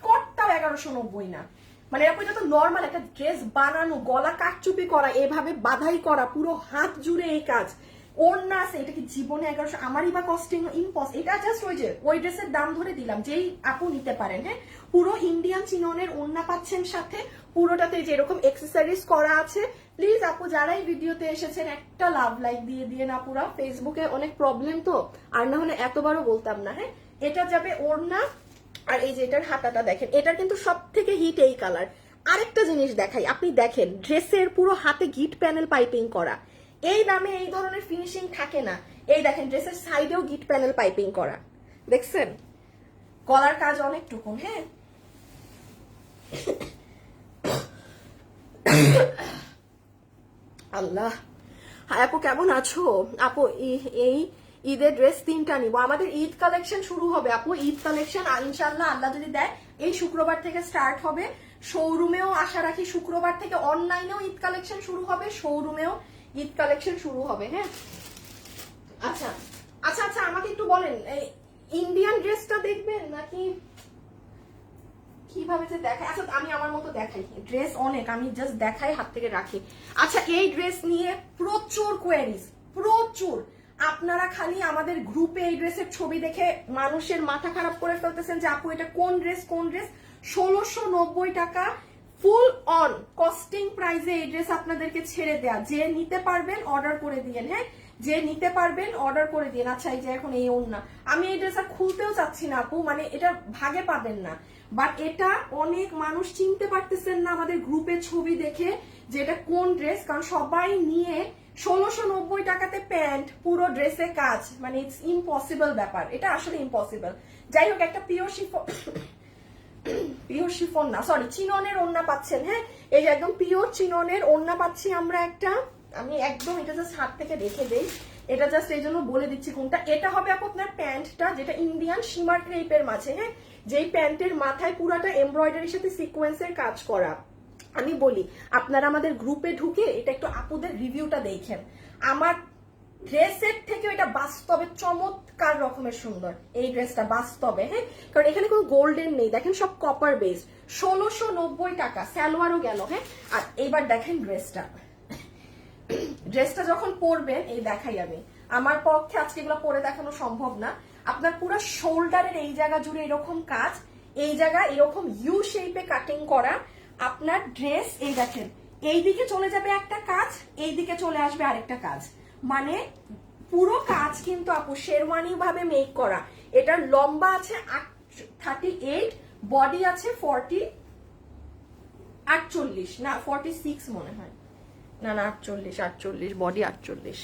কটটাও 1190 না। মানে আপু এটা তো নর্মাল একটা ড্রেস বানানো, গলা কাটচুপি করা, এভাবে বাধাই করা, পুরো হাত জুড়ে এই কাজ, ওড়না আছে। এটা কি জীবনে 1100, আমারই বা কস্টিং ইম্পস। এটা জাস্ট ওই যে ওই ড্রেসের দাম ধরে দিলাম, যেই আপু নিতে পারেন, হ্যাঁ পুরো ইন্ডিয়ান চিননের ওড়না পাচ্ছেন সাথে, পুরোটাতে যেরকম এক্সেসরিজ করা আছে। প্লিজ আপু যারা এই ভিডিওতে এসেছেন একটা লাভ লাইক দিয়ে দিয়ে না, পুরা ফেসবুকে অনেক প্রবলেম তো, আর না হলে এতবারও বলতাম না। হ্যাঁ এটা যাবে ওড়না, আর এই যে এটার হাতাটা দেখেন, এটার কিন্তু সব থেকে হিট এই কালার। আরেকটা জিনিস দেখাই, আপনি দেখেন ড্রেসের পুরো হাতে গিট প্যানেল পাইপিং করা, এই দামে এই ধরনের ফিনিশিং থাকে না। এই দেখেন ড্রেসের সাইডেও গিট প্যানেল পাইপিং করা, দেখছেন গলার কাজ অনেকটুকু, হ্যাঁ। আল্লাহ, হায় আপু কেমন আছো আপু? এই ঈদের ড্রেস 3টা নিবো, আমাদের ঈদ কালেকশন শুরু হবে আপু। ঈদ কালেকশন ইনশাল্লাহ আল্লাহ যদি দেয় এই শুক্রবার থেকে স্টার্ট হবে। শোরুমেও আশা রাখি শুক্রবার থেকে, অনলাইনেও ঈদ কালেকশন শুরু হবে, শোরুমেও ঈদ কালেকশন শুরু হবে, হ্যাঁ। আচ্ছা আচ্ছা আচ্ছা আমাকে একটু বলেন, এই ইন্ডিয়ান ড্রেসটা দেখবেন নাকি কিভাবে যে দেখায়? আচ্ছা আমি আমার মতো দেখাই, ড্রেস অনেক, আমি জাস্ট দেখাই হাত থেকে রাখি। আচ্ছা এই ড্রেস নিয়ে প্রচুর কোয়েরিজ, প্রচুর। আপনারা খালি আমাদের গ্রুপে এই ড্রেসের ছবি দেখে মানুষের মাথা খারাপ করে ফেলতেছেন যে আপু এটা কোন ড্রেস কোন ড্রেস। 1690 টাকা ফুল অন কস্টিং প্রাইসে এই ড্রেস আপনাদেরকে ছেড়ে দেয়া। যে নিতে পারবেন অর্ডার করে দিয়েন, হ্যাঁ যে নিতে পারবেন অর্ডার করে দিন। আচ্ছা এই যে এখন এই ওড়না, আমি এই ড্রেস আর খুলতেও চাচ্ছি না আপু, মানে এটা ভাগে পাবেন না, বাট এটা অনেক মানুষ চিনতে পারতেছেন না আমাদের গ্রুপে ছবি দেখে যে এটা কোন ড্রেস, কারণ সবাই নিয়ে 1690 টাকাতে প্যান্ট, পুরো ড্রেসে কাজ, মানে ইটস ইম্পসিবল ব্যাপার, এটা আসলে ইম্পসিবল। যাই হোক একটা পিওর শিফন না সরি চিননের ওড়না পাচ্ছেন, হ্যাঁ এই যে একদম পিওর চিননের ওড়না পাচ্ছি আমরা একটা। আমি একদম এটা জাস্ট হাত থেকে রেখে দেই, এটা জাস্ট এই জন্য বলে দিচ্ছি কোনটা। এটা হবে আপু আপনার প্যান্টটা, যেটা ইন্ডিয়ান শিমার ক্রেপের মাঝে, হ্যাঁ যেই প্যান্টের মাথায় পুরাটা এমব্রয়ডারির সাথে সিকোয়েন্সের কাজ করা। আমি বলি আপনারা আমাদের গ্রুপে ঢুকে এটা একটু আপুদের রিভিউটা দেখেন, আমার ড্রেসের থেকে এটা বাস্তবে চমৎকার রকমের সুন্দর এই ড্রেসটা বাস্তবে, হ্যাঁ, কারণ এখানে কোনো গোল্ডেন নেই, দেখেন সব কপার বেসড। 1690 টাকা, সালোয়ারও গেল, হ্যাঁ। আর এইবার দেখেন ড্রেসটা, ড্রেসটা যখন পরবেন, এই দেখাই আমি, আমার পক্ষে আজকে এগুলো পরে দেখানো সম্ভব না। আপনার পুরো শোল্ডারের এই জায়গা জুড়ে এরকম কাজ, এই জায়গা এরকম ইউ শেপে কাটিং করা। আপনার ড্রেস এই দেখেন, এই দিকে চলে যাবে একটা কাজ, এই দিকে চলে আসবে আরেকটা কাজ, মানে পুরো কাজ কিন্তু আপু শেরওয়ানি ভাবে মেক করা। এটার লম্বা আছে 38, বডি আছে 48 না 46 মনে হয়, না 48, বডি 48,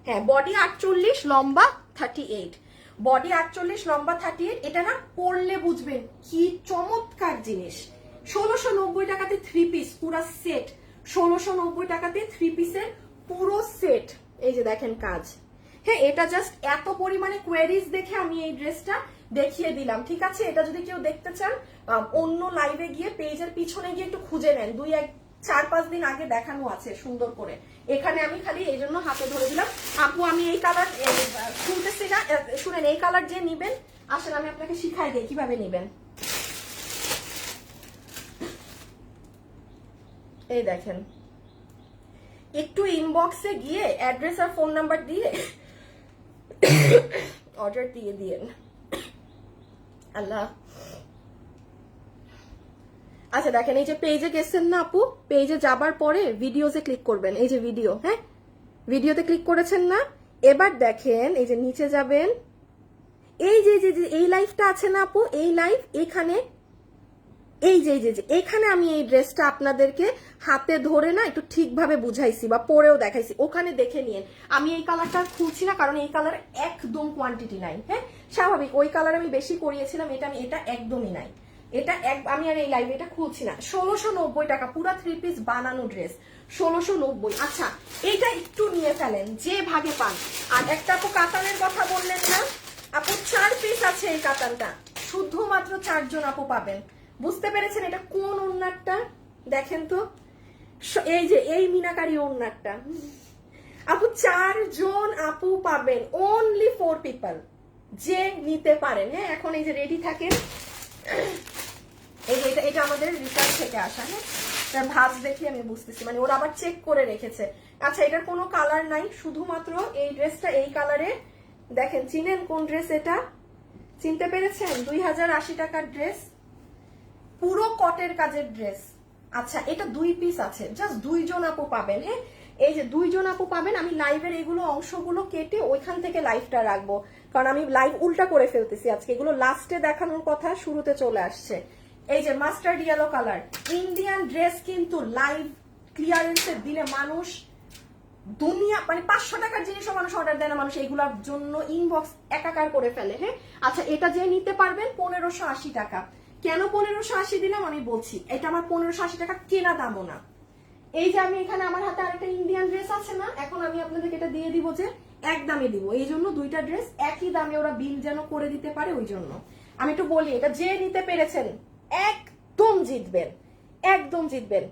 হ্যাঁ বডি 48, লম্বা 38, বডি 48, লম্বা 38। এটা না পরলে বুঝবেন কি চমৎকার জিনিস। 1690 টাকাতে 3 পিস পুরো সেট, 1690 টাকাতে 3 পিসের পুরো সেট। এই যে দেখেন কাজ, হ্যাঁ এটা জাস্ট এত পরিমাণে কোয়েরিজ দেখে আমি এই ড্রেসটা দেখিয়ে দিলাম, ঠিক আছে। এটা যদি কেউ দেখতে চান অন্য লাইভে গিয়ে পেজের পিছনে গিয়ে একটু খুঁজে নেন, 4-5 দিন আগে দেখানো আছে সুন্দর করে। এখানে আমি খালি এই জন্য হাতে ধরে দিলাম। আপু আমি এই কালার শুনতেছি না, শুনেন এই কালার যে নিবেন আসলে আমি আপনাকে শিখাই দিই কিভাবে নিবেন। এই দেখেন, একটু ইনবক্সে গিয়ে অ্যাড্রেস আর ফোন নাম্বার দিয়ে অর্ডার দিয়ে দিয়েন। আল্লাহ, আচ্ছা দেখেন এই যে পেজে গেছেন না আপু, পেজে যাবার পরে ভিডিওতে ক্লিক করবেন, এই যে ভিডিও, হ্যাঁ ভিডিওতে ক্লিক করেছেন না, এবার দেখেন এই যে নিচে যাবেন, এই যে এই লাইভটা আছে না আপু, এই লাইভ এখানে, এই যে এখানে আমি এই ড্রেসটা আপনাদেরকে হাতে ধরে না একটু ঠিকভাবে বুঝাইছি বা পরেও দেখাইছি, ওখানে দেখে নিন। আমি এই কালারটা খুলছি না কারণ এই কালার একদম কোয়ান্টিটি নাই, হ্যাঁ স্বাভাবিক, ওই কালার আমি বেশি করিয়েছিলাম, এটা একদমই নাই, এটা আমি আর এই লাইভে এটা খুলছি না। 1690 টাকা পুরা 3 পিস বানানো ড্রেস, 1690। আচ্ছা এইটা একটু নিয়ে ফেলেন যে ভাগে পান। আর একটা আপু কাতানের কথা বললেন না আপু, 4 পিস আছে এই কাতানটা, শুধুমাত্র 4 জন আপু পাবেন। বুঝতে পেরেছেন এটা কোন ওড়নাটা দেখেন তো, এই যে এই মিনাকারি ওড়নাটা আপু, 4 জন আপু পাবেন, অনলি 4 পিপল যে নিতে পারেন, হ্যাঁ এখন এই যে রেডি থাকেন। এই যে এটা আমাদের রিটার্ন থেকে আসা, হ্যাঁ তার ভাঁজ দেখে আমি বুঝতেছি, মানে ওরা আবার চেক করে রেখেছে। আচ্ছা এটার কোনো কালার নাই, শুধুমাত্র এই ড্রেসটা এই কালারে। দেখেন চিনেন কোন ড্রেস এটা, চিনতে পেরেছেন? 2080 টাকার ড্রেস, পুরো কটের কাজের ড্রেস। আচ্ছা এটা 2 পিস আছে, জাস্ট 2 জন আপু পাবেন, হ্যাঁ এই যে 2 জন আপু পাবেন। আমি লাইভের এগুলো অংশগুলো কেটে ওইখান থেকে লাইভটা রাখবো, কারণ আমি লাইভ উল্টা করে ফেলতেছি আজকে, এগুলো লাস্টে দেখানোর কথা শুরুতে চলে আসছে। এই যে mustard yellow colour Indian dress, কিন্তু লাইভ ক্লিয়ারেন্সে দিলে মানুষ দুনিয়া, মানে 500 টাকার জিনিসও মানুষ অর্ডার দেয় না, মানুষ এইগুলোর জন্য ইনবক্স একাকার করে ফেলে, হ্যাঁ। আচ্ছা এটা যে নিতে পারবেন 1580 টাকা। কেন 1580 দিলাম আমি বলছি, এটা আমার 1580 টাকা কেনা দামও না। এই যে আমি এখানে আমার হাতে আরেকটা ইন্ডিয়ান ড্রেস আছে না, এখন আমি আপনাদেরকে এটা দিয়ে দিব যে এক দামে দিব, এই জন্য 2টা ড্রেস একই দামে ওরা বিল যেন করে দিতে পারে, ওই জন্য আমি একটু বলি। এটা যে নিতে পেরেছেন একদম জিতবেন, একদম জিতবেন।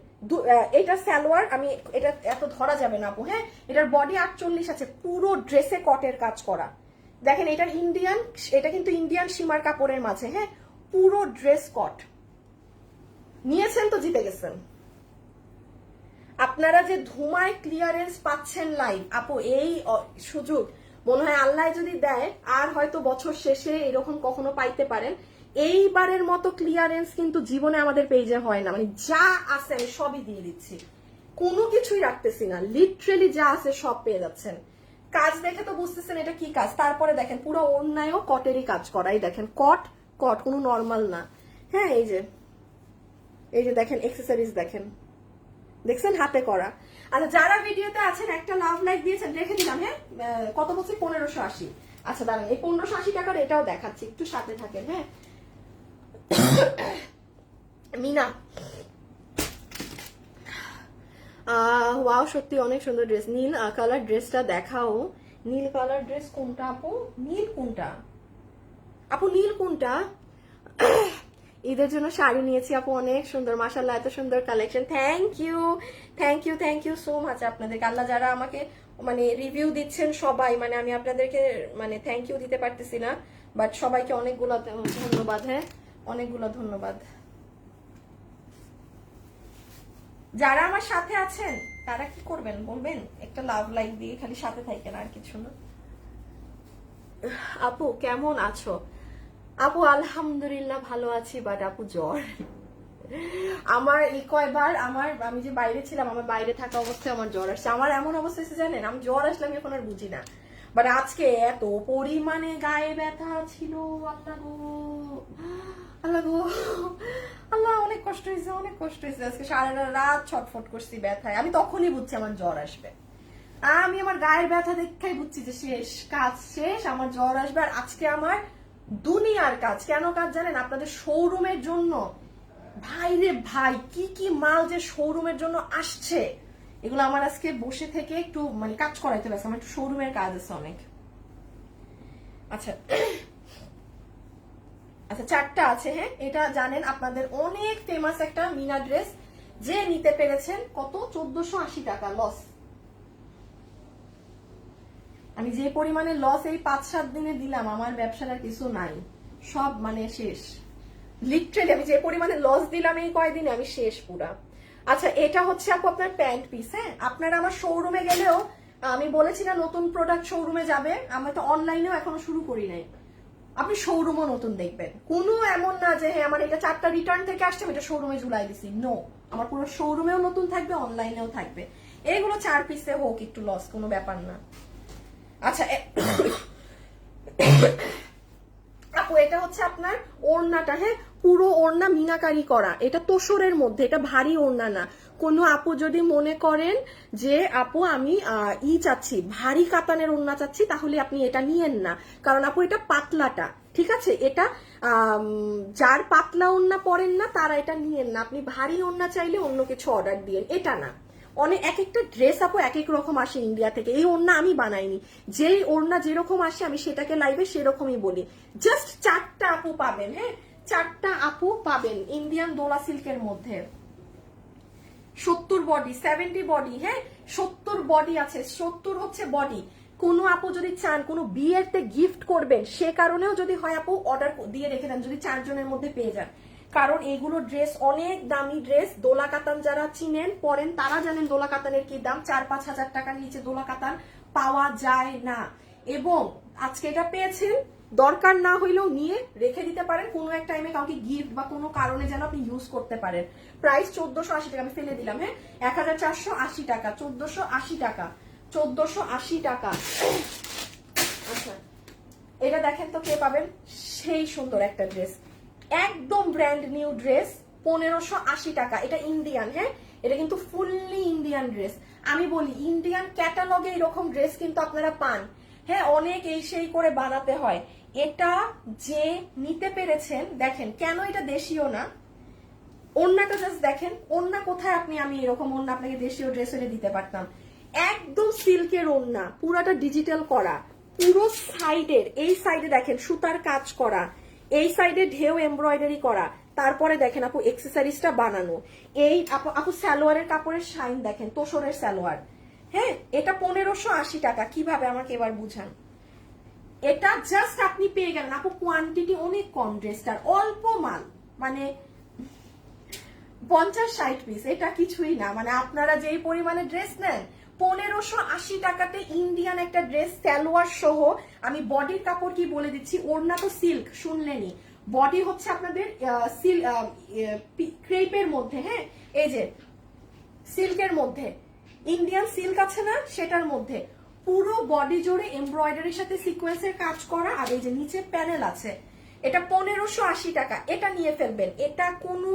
এটা সালোয়ার, আমি এটা এত ধরা যাবে না আপু, হ্যাঁ এটার বডি 48 আছে, পুরো ড্রেসে কটের কাজ করা। দেখেন এটার ইন্ডিয়ান, এটা কিন্তু ইন্ডিয়ান সীমার কাপড়ের মাঝে, হ্যাঁ পুরো ড্রেস কট। নিয়েছেন তো জিতে গেছেন। আপনারা যে ধুমায় ক্লিয়ারেন্স পাচ্ছেন লাইভ আপু, এই সুযোগ মনে হয় আল্লাহ যদি দেয় আর হয়তো বছর শেষে এরকম কখনো পাইতে পারেন। এইবারের মতো ক্লিয়ারেন্স কিন্তু জীবনে আমাদের পেজে হয় না, মানে যা আছে আমি সবই দিয়ে দিচ্ছি, কোনো কিছুই রাখতেছি না, লিটারেলি যা আছে সব পেয়ে যাচ্ছেন। কাজ দেখে তো বুঝতেছেন এটা কি কাজ। তারপরে দেখেন পুরো অন্যায়ও কটেরই কাজ করাই, দেখেন কট কট, কোনো নর্মাল না, হ্যাঁ এই যে দেখেন এক্সেসরিজ দেখেন, দেখছেন হাতে করা। আচ্ছা যারা ভিডিওতে আছেন একটা লাভ লাইক দিয়েছেন, রেখে দিলাম, হ্যাঁ কত বলছি 1580। আচ্ছা দাঁড়ান এই 1580 টাকার এটাও দেখাচ্ছি, একটু সাথে থাকেন, হ্যাঁ। মিনা ওয়াও সত্যি অনেক সুন্দর ড্রেস, নীল কালার ড্রেসটা দেখাও। নীল কালার ড্রেস কোনটা আপু, নীল কোনটা আপু, নীল কোনটা? ঈদের জন্য শাড়ি নিয়েছি আপু, অনেক সুন্দর মাশাআল্লাহ, এত সুন্দর collection. Thank you thank you thank you so much আপনাদেরকে। আল্লাহ যারা আমাকে মানে রিভিউ দিচ্ছেন সবাই, মানে আমি আপনাদেরকে মানে থ্যাংক ইউ দিতে পারতেছি না, বাট সবাইকে অনেকগুলো ধন্যবাদ। হ্যাঁ, অনেকগুলো ধন্যবাদ। যারা আমার সাথে আছেন তারা কি করবেন বলবেন? একটা লাভ লাইক দিয়ে খালি সাথে থাকেন, আর কিছু না। আপু কেমন আছো? আপু আলহামদুলিল্লাহ ভালো আছি, বাট আপু জ্বর। আমার এই কয়বার আমি যে বাইরে ছিলাম, আমার বাইরে থাকা অবস্থায় আমার জ্বর আসছে। আমার এমন অবস্থা হচ্ছে জানেন, আমি জ্বর আসলে আমি এখন আর বুঝি না, বাট আজকে এত পরিমাণে গায়ে ব্যথা ছিল, আল্লাহ গো আল্লাহ গো আল্লাহ, অনেক কষ্ট হয়েছে, অনেক কষ্ট হয়েছে। আজকে সারা রাত ছটফট করছি ব্যথায়। আমি তখনই বুঝছি আমার জ্বর আসবে। আমি আমার গায়ের ব্যথা দেখাই বুঝছি যে শেষ, কাজ শেষ, আমার জ্বর আসবে। আর আজকে আমার দুনিয়ার কাজ। কেন কাজ জানেন? আপনাদের শোরুমের জন্য, ভাই রে ভাই, কি কি মাল যে শোরুমের জন্য আসছে, এগুলো আমার আজকে বসে থেকে একটু মানে কাজ করাইতে হবে। আমার একটু শোরুমের কাজ আছে অনেক। আচ্ছা আচ্ছা, 4টা আছে। হ্যাঁ, এটা জানেন আপনাদের অনেক ফেমাস একটা মিনা ড্রেস, যে নিতে পেরেছেন কত? 1480 টাকা লস। আমি যে পরিমাণে লস এই 5-7 দিনে দিলাম, আমার ব্যবসার আর কিছু নাই, সব মানে শেষ। লিটারালি আমি যে পরিমাণে লস দিলাম এই কয়দিনে, আমি শেষ পুরা। আচ্ছা, এটা হচ্ছে আপু আপনার প্যান্ট পিস। হ্যাঁ, আপনারা আমার শোরুমে গেলেও, আমি বলেছি না নতুন প্রোডাক্ট শোরুমে যাবে, আমি তো অনলাইনেও এখনো শুরু করি নাই, আপনি শোরুমও নতুন দেখবেন। কোনো এমন না যে হ্যাঁ আমার এটা 4টা রিটার্ন থেকে আসছে আমি এটা শোরুমে ঝুলাই দিছি, নো, আমার পুরো শোরুমেও নতুন থাকবে, অনলাইনেও থাকবে। এগুলো 4 পিসে হোক একটু লস, কোনো ব্যাপার না। আচ্ছা আপু, এটা হচ্ছে আপনার ওড়নাটা। হ্যাঁ, পুরো ওড়না মিনাকারি করা, এটা তোসরের মধ্যে, এটা ভারী ওড়না না। কোনো আপু যদি মনে করেন যে আপু আমি চাচ্ছি ভারী কাতানের ওড়না চাচ্ছি, তাহলে আপনি এটা নিয়েন না, কারণ আপু এটা পাতলাটা, ঠিক আছে? এটা যার পাতলা ওড়না পরেন না তারা এটা নিয়েন না। আপনি ভারী ওড়না চাইলে অন্য কিছু অর্ডার দিয়েন, এটা না। অনেক এক একটা ড্রেস আপু এক এক রকম আসে ইন্ডিয়া থেকে। এই ওড়না আমি বানাইনি, যেই ওড়না যেরকম আসে আমি সেটাকে লাইভে সেরকমই বলি। জাস্ট 4টা আপু পাবেন। হ্যাঁ, 4টা আপু পাবেন ইন্ডিয়ান দোলা সিল্কের মধ্যে। 70 বডি, 70 বডি। হ্যাঁ, 70 বডি আছে, 70 হচ্ছে বডি। কোনো আপু যদি চান কোনো বিয়েতে গিফট করবেন, সে কারণেও যদি হয় আপু অর্ডার দিয়ে রেখে দেন, যদি 4 জনের মধ্যে পেয়ে যান। কারণ এইগুলো ড্রেস অনেক দামি ড্রেস। দোলা কাতান যারা চিনেন পরেন তারা জানেন দোলা কাতানের কি দাম। 4-5 হাজার টাকার নিচে দোলা কাতান পাওয়া যায় না। এবং আজকে এটা পেয়েছেন, দরকার না হইলেও নিয়ে রেখে দিতে পারেন, কোনো এক টাইমে কাউকে গিফট বা কোনো কারণে যেন আপনি ইউজ করতে পারেন। প্রাইস 1480 টাকা, আমি ফেলে দিলাম। হ্যাঁ, 1480 টাকা, 1480 টাকা, 1480 টাকা। আচ্ছা, এটা দেখেন তো কে পাবেন, সেই সুন্দর একটা ড্রেস, একদম ব্র্যান্ড নিউ ড্রেস, 1580 টাকা। এটা ইন্ডিয়ান। হ্যাঁ, এটা কিন্তু ফুললি ইন্ডিয়ান ড্রেস। আমি বলি ইন্ডিয়ান ক্যাটালগে এরকম ড্রেস কিন্তু আপনারা পান। হ্যাঁ, অনেক এই সেই করে বানাতে হয়। এটা যে নিতে পেরেছেন, দেখেন কেন এটা দেশীয় না, ওড়নাটা জাস্ট দেখেন, ওড়না কোথায় আপনি, আমি এরকম ওড়না আপনাকে দেশীয় ড্রেস এনে দিতে পারতাম। একদম সিল্কের ওড়না, পুরাটা ডিজিটাল করা, পুরো সাইডের এই সাইডে দেখেন সুতার কাজ করা, এই সাইডে ঢেউ এমব্রয়ডারি করা, তারপরে দেখেন আপু এক্সেসরিজটা বানানো। এই আপু সালোয়ারের কাপড়ের শাইন দেখেন, তোসরের সালোয়ার। হ্যাঁ, এটা 1580 টাকা। কিভাবে আমাকে এবার বুঝান। এটা জাস্ট আপনি পেয়ে গেলেন আপু, কোয়ান্টিটি অনেক কম, ড্রেসটার অল্প মাল, মানে 50-60 পিস, এটা কিছুই না। মানে আপনারা যেই পরিমাণে ড্রেস নেন, 1580 টাকাতে ইন্ডিয়ান একটা ড্রেস সালোয়ার সহ। আমি বডির কাপড় কি বলে দিচ্ছি, ওড়না তো সিল্ক শুনলেনি, বডি হচ্ছে আপনাদের ক্রেপের মধ্যে। হ্যাঁ, এই যে সিল্কের মধ্যে, ইন্ডিয়ান সিল্ক আছে না, সেটার মধ্যে পুরো বডি জুড়ে এমব্রয়ডারির সাথে সিকোয়েন্সের কাজ করা, আর এই যে নিচে প্যানেল আছে। এটা 1580 টাকা, এটা নিয়ে ফেলবেন। এটা কোনো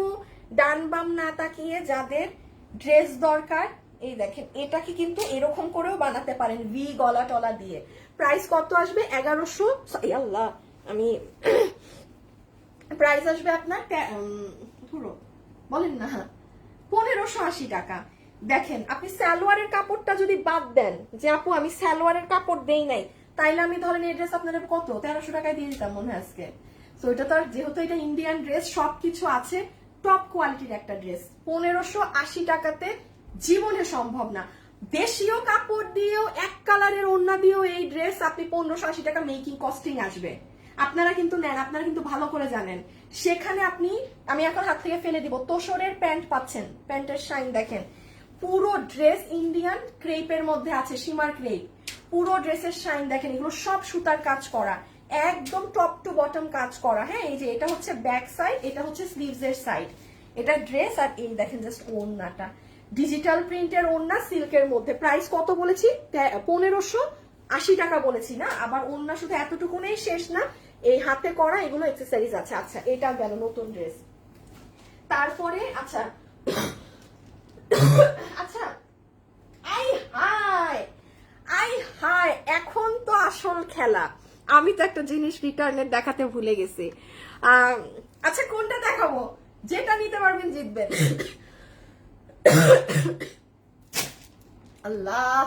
ডান বাম না তাকিয়ে যাদের ড্রেস দরকার, এই দেখেন এটাকে কিন্তু এরকম করেও বানাতে পারেন, ভি গলা টলা দিয়ে। প্রাইস কত আসবে? 1100, আল্লাহ আমি প্রাইস আসবে আপনার ধরো বলেন না, 1580 টাকা। দেখেন আপনি সালোয়ারের কাপড়টা যদি বাদ দেন, যে আপু আমি সালোয়ারের কাপড় দেই নাই, তাইলে আমি ধরেন এই ড্রেস আপনাদের কত 1300 টাকায় দিয়ে দিতাম মনে হয় আজকে। তো এটা তো যেহেতু এটা ইন্ডিয়ান ড্রেস, সবকিছু আছে, টপ কোয়ালিটির একটা ড্রেস। 1580 টাকাতে জীবনে সম্ভব না। দেশীয় কাপড় দিয়েও, এক কালারের ওড়না দিয়েও এই ড্রেস আপনি 1580 টাকা মেকিং কস্টিং আসবে। আপনারা কিন্তু নেন, আপনারা কিন্তু ভালো করে জানেন। সেখানে আপনি, আমি এখন হাত থেকে ফেলে দিব, তোসরের প্যান্ট পাচ্ছেন, প্যান্টের শাইন দেখেন, পুরো ড্রেস ইন্ডিয়ান ক্রেপের মধ্যে আছে, শিমার ক্রেপ, পুরো ড্রেসের শাইন দেখেন, এগুলো সব সুতার কাজ করা, একদম টপ টু বটম কাজ করা। হ্যাঁ, এই যে এটা হচ্ছে ব্যাক সাইড, এটা হচ্ছে স্লিভস এর সাইড, এটা ড্রেস, আর এই দেখেন জাস্ট ওড়নাটা, ডিজিটাল প্রিন্টের ওড়না সিল্কের মধ্যে। প্রাইস কত বলেছি? 1580 টাকা বলেছি না? আবার ওড়না শুধু এতটুকুনেই শেষ না, এই হাতে করা এগুলো অ্যাকসেসরিজ আছে। আচ্ছা, এটা গেল নতুন ড্রেস। তারপরে আচ্ছা আচ্ছা, আই হাই আই হাই, এখন তো আসল খেলা। আমি তো একটা জিনিস রিটার্নের দেখাতে ভুলে গেছি। আচ্ছা, কোনটা দেখাবো? যেটা নিতে পারবেন জিতবেন। আল্লাহ,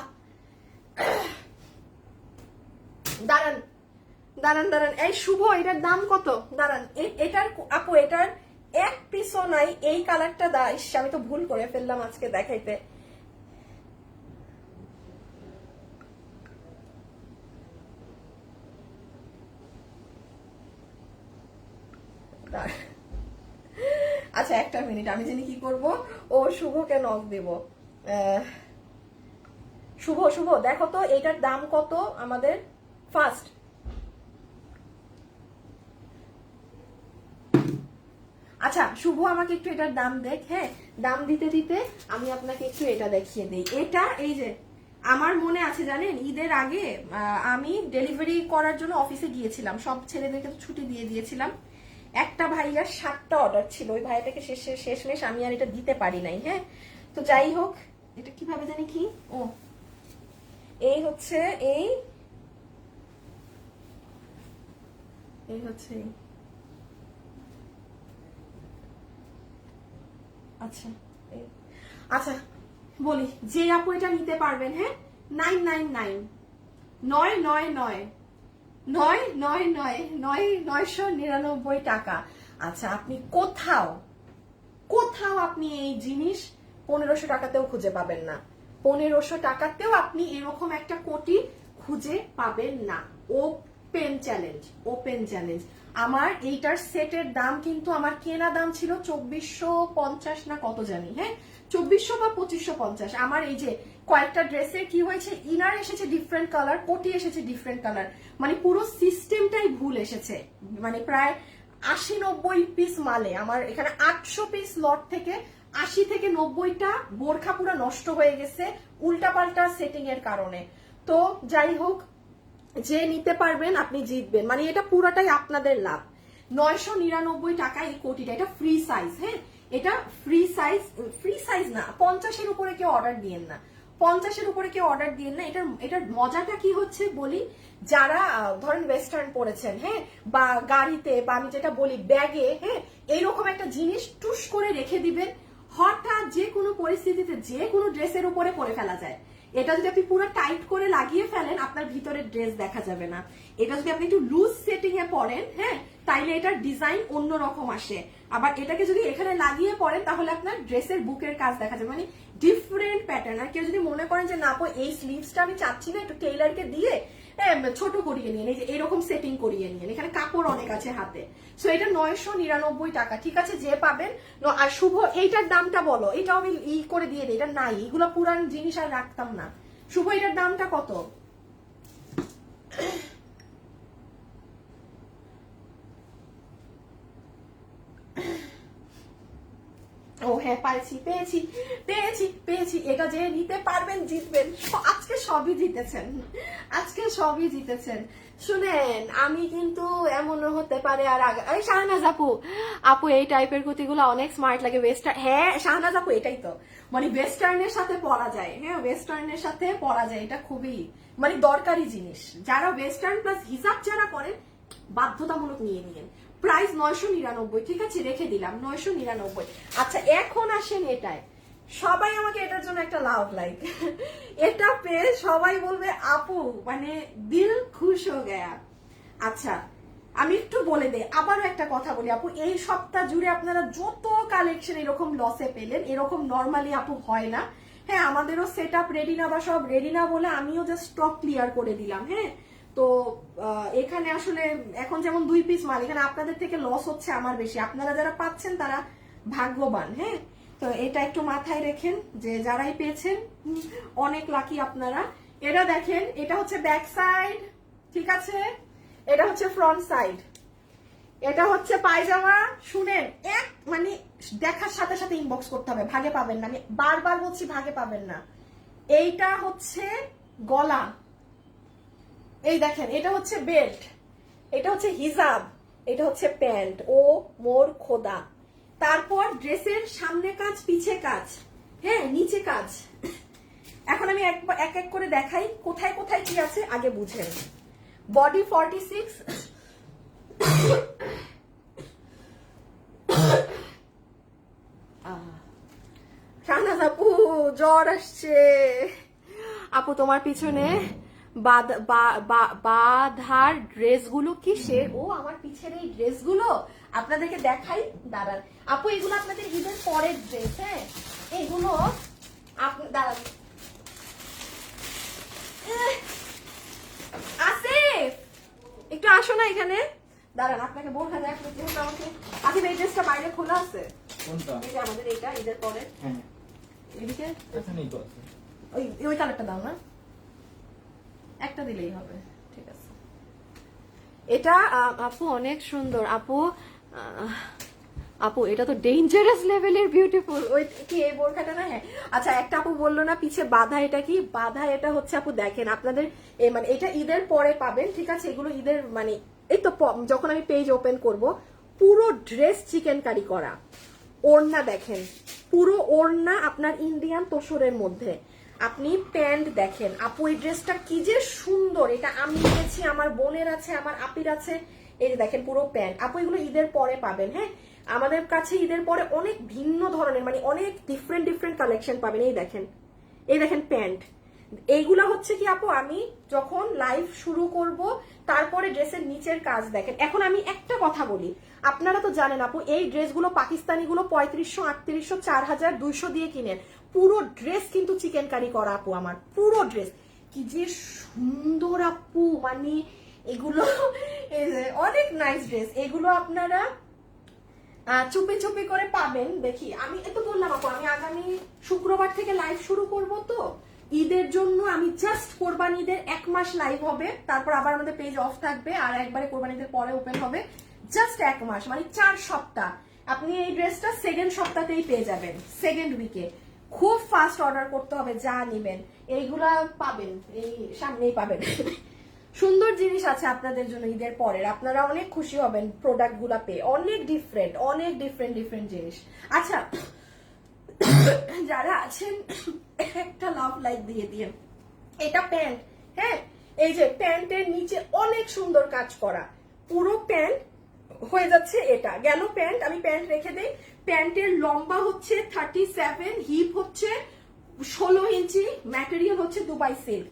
দাঁড়ান দাঁড়ান দাঁড়ান, এই শুভ, এটার দাম কত? দাঁড়ান, এটার আপু, এটার এক পিসও নাই। এই কালারটা আমি তো ভুল করে ফেললাম আজকে দেখাইতে। আচ্ছা, একটা মিনিট, আমি জানি কি করব। ও শুভকে নক দেব। শুভ, শুভ দেখো তো এটার দাম কত আমাদের ফার্স্ট। আচ্ছা, শুভ আমাকে একটু এটার দাম দেখ। হ্যাঁ, দাম দিতে দিতে আমি আপনাকে একটু এটা দেখিয়ে দিই। এটা এই যে আমার মনে আছে জানেন, ঈদের আগে আমি ডেলিভারি করার জন্য অফিসে গিয়েছিলাম, সব ছেলেদেরকে তো ছুটি দিয়ে দিয়েছিলাম। একটা ভাইয়ার 7টা অর্ডার ছিল, ওই ভাইয়াটাকে শেষমেশ আমি আর এটা দিতে পারি নাই। হ্যাঁ, তো যাই হোক, এটা কিভাবে জানি কি, ও এই হচ্ছে এই হচ্ছে আচ্ছা আচ্ছা বলি, যে আপু এটা নিতে পারবেন, হ্যাঁ, 999 999 টাকা। আচ্ছা, আপনি কোথাও কোথাও আপনি এই জিনিস 1500 টাকাতেও খুঁজে পাবেন না। 1500 টাকাতেও আপনি এরকম একটা কোটি খুঁজে পাবেন না। Open challenge, open challenge. আমার এইটার সেটের দাম কিন্তু, আমার কেনা দাম ছিল 2450 না কত জানি, হ্যাঁ, 2400 বা 2550। আমার এই যে কয়েকটা ড্রেসের কি হয়েছে, ইনার এসেছে ডিফারেন্ট কালার, কোটি এসেছে ডিফারেন্ট কালার, মানে পুরো সিস্টেমটাই ভুল এসেছে। মানে প্রায় 80-90 পিস মালে আমার এখানে 800 পিস লট থেকে 80 থেকে 90টা বোরখা পুরো নষ্ট হয়ে গেছে উল্টাপাল্টা সেটিং এর কারণে। তো যাই হোক, যে নিতে পারবেন আপনি জিতবেন, মানে এটা পুরাটাই আপনাদের লাভ। 999 টাকা এই কোটিটা, এটা ফ্রি সাইজ। হ্যাঁ, এটা ফ্রি সাইজ না, 50-এর উপরে কেউ অর্ডার দিয়েন না, 50-এর উপরে কেউ অর্ডার দিয়েন না। এটার মজাটা কি হচ্ছে বলি, যারা ধরেন ওয়েস্টার্ন পরেছেন, হ্যাঁ, বা গাড়িতে, বা আমি যেটা বলি ব্যাগে, হ্যাঁ, এইরকম একটা জিনিস টুস করে রেখে দিবেন, হঠাৎ যে কোনো পরিস্থিতিতে যে কোনো ড্রেসের উপরে পরে ফেলা যায়। এটা যদি আপনি পুরো টাইট করে লাগিয়ে ফেলেন, আপনার ভিতরের ড্রেস দেখা যাবে না। এটা যদি আপনি একটু লুজ সেটিং এ পরেন, হ্যাঁ, তাইলে এটার ডিজাইন অন্যরকম আসে। আবার এটাকে যদি এখানে লাগিয়ে পরেন, তাহলে আপনার ড্রেসের বুকের কাজ দেখা যাবে, মানে ডিফারেন্ট প্যাটার্ন। আর কেউ যদি মনে করেন যে না আপু এই স্লিভসটা আমি চাচ্ছি না, একটু টেইলারকে দিয়ে ছোট করিয়ে নিন, এই যে এরকম সেটিং করিয়ে নিন, এখানে কাপড় অনেক আছে হাতে। সো এটা 999 টাকা, ঠিক আছে, যে পাবেন। আর শুভ, এইটার দামটা বলো, এটাও আমি করে দিয়ে দিই, এটা নাই, এগুলো পুরান জিনিস আর রাখতাম না। শুভ, এটার দামটা কত? ও হ্যাঁ, পেয়েছি। এটা যে নিতে পারবেন জিতবেন। আজকে সবই জিতেছেন, শুনেন, আমি কিন্তু এমনও হতে পারে। আর আগে এই শাহনাজ আপু এই টাইপের কুর্তিগুলো অনেক স্মার্ট লাগে, ওয়েস্টার্ন। হ্যাঁ শাহনাজ আপু, এটাই তো, মানে ওয়েস্টার্নের সাথে পরা যায়। হ্যাঁ, ওয়েস্টার্নের সাথে পরা যায়, এটা খুবই মানে দরকারি জিনিস। যারা ওয়েস্টার্ন প্লাস হিসাব যারা করেন, বাধ্যতামূলক নিয়ে নিন। প্রাইস 999, ঠিক আছে, রেখে দিলাম 999। আচ্ছা, এখন আসেন এটায়। সবাই আমাকে এটার জন্য একটা লাভ লাইক, এটা পেয়ে সবাই বলবে আপু মানে দিল খুশ হয়ে গেয়া। আচ্ছা, আমি একটু বলে দেই, আবারও একটা কথা বলি আপু, এই সপ্তাহ জুড়ে আপনারা যত কালেকশন এরকম লসে পেলেন, এরকম নর্মালি আপু হয় না। হ্যাঁ, আমাদেরও সেট আপ রেডি না বা সব রেডি না বলে আমিও জাস্ট স্টক ক্লিয়ার করে দিলাম। হ্যাঁ, তো এখানে আসলে এখন যেমন 2 পিস মাল, এখানে আপনাদের থেকে লস হচ্ছে আমার বেশি, আপনারা যারা পাচ্ছেন তারা ভাগ্যবান। হ্যাঁ, তো এটা একটু মাথায় রেখেন যে যারাই পেয়েছেন অনেক লাকি আপনারা। এটা দেখেন, এটা হচ্ছে ব্যাক সাইড, ঠিক আছে, এটা হচ্ছে ফ্রন্ট সাইড, এটা হচ্ছে পায়জামা। শুনেন, এক মানে দেখার সাথে সাথে ইনবক্স করতে হবে, ভাগে পাবেন না, আমি বারবার বলছি ভাগে পাবেন না। এইটা হচ্ছে গলা, এই দেখেন, এটা হচ্ছে বেল্ট, এটা হচ্ছে হিজাব, এটা হচ্ছে প্যান্ট। ও মোর খোদা। তারপর ড্রেসের সামনে কাজ, পিছে কাজ, হ্যাঁ নিচে কাজ। এখন আমি এক এক করে দেখাই কোথায় কোথায় কি আছে, আগে বুঝেন। বডি 46, শাহনাজ আপু জ্বর আসছে আপু, তোমার পিছনে বাধার ড্রেসগুলো কিসের? ও আমার পিছের এই ড্রেসগুলো আপনাদেরকে দেখাই, দাঁড়ান আপু, এগুলো আপনাদের ঈদের পরের ড্রেস। হ্যাঁ, এগুলো দাঁড়ান, আসিফ একটু আসো না এখানে, দাঁড়ান আপনাকে বোরখা দেখ, যেহেতু আমাকে আসিফ এই ড্রেসটা বাইরে খোলা আছে। কোনটা? এই যে আমাদের এইটা ঈদের পরে। হ্যাঁ, এদিকে এখানেই তো আছে। ওই কালারটা দাও না, একটা দিলেই হবে, ঠিক আছে। এটা আপু অনেক সুন্দর আপু, আপু এটা তো ডেঞ্জারাস লেভেলের বিউটিফুল। ওই কি এই বোরখাটা না? হ্যাঁ, আচ্ছা একটা আপু বললো না পিছে বাধা, এটা কি বাধা? এটা হচ্ছে আপু দেখেন আপনাদের মানে এটা ঈদের পরে পাবেন, ঠিক আছে। এগুলো ঈদের মানে এই তো যখন আমি পেজ ওপেন করব, পুরো ড্রেস চিকেন কারি করা, ওড়না দেখেন, পুরো ওড়না আপনার ইন্ডিয়ান তোসরের মধ্যে। আপনি প্যান্ট দেখেন আপু, এই ড্রেসটা কি যে সুন্দর, এটা আমি নিয়েছি, আমার বোনের আছে, আমার আপির আছে। এই যে দেখেন পুরো প্যান্ট আপু, এগুলো ঈদের পরে পাবেন। হ্যাঁ, আমাদের কাছে ঈদের পরে অনেক ভিন্ন ধরনের মানে অনেক ডিফারেন্ট ডিফারেন্ট কালেকশন পাবেন। এই দেখেন প্যান্ট, এইগুলা হচ্ছে কি আপু, আমি যখন লাইভ শুরু করব তারপরে ড্রেসের নিচের কাজ দেখেন। এখন আমি একটা কথা বলি, আপনারা তো জানেন আপু, এই ড্রেসগুলো পাকিস্তানি গুলো 3500, 3800, 4200 দিয়ে কিনেন। পুরো ড্রেস কিন্তু চিকেন কারি করা আপু, আমার পুরো ড্রেস কি যে সুন্দর আপু, মানে এগুলো অনেক নাইস ড্রেস। এগুলো আপনারা চুপি চুপি করে পাবেন। দেখি, আমি তো বললাম আপু, আমি আগামী শুক্রবার থেকে লাইভ শুরু করব, তো ঈদের জন্য আমি জাস্ট কোরবানি ঈদের 1 মাস লাইভ হবে, তারপর আবার আমাদের পেজ অফ থাকবে, আর একবারে কোরবানি ঈদের পরে ওপেন হবে। জাস্ট 1 মাস মানে 4 সপ্তাহ। আপনি এই ড্রেসটা সেকেন্ড সপ্তাহতেই পেয়ে যাবেন, সেকেন্ড উইকে। খুব ফাস্ট অর্ডার করতে হবে, যা নিবেন এইগুলা পাবেন, এই সামনেই পাবেন। সুন্দর জিনিস আছে আপনাদের জন্য ঈদের পরের, আপনারা অনেক খুশি হবেন প্রোডাক্ট গুলা পেয়ে, অনেক ডিফারেন্ট জিনিস। আচ্ছা, যারা আছেন একটা লাভ লাইক দিয়ে দিয়ে। এটা প্যান্ট, হ্যাঁ, এই যে প্যান্টের নিচে অনেক সুন্দর কাজ করা, পুরো প্যান্ট হয়ে যাচ্ছে। এটা গেল প্যান্ট, আমি প্যান্ট রেখে দেই। প্যান্টের লম্বা হচ্ছে 37, হিপ হচ্ছে 16 ইঞ্চি, ম্যাটেরিয়াল হচ্ছে দুবাই সিল্ক।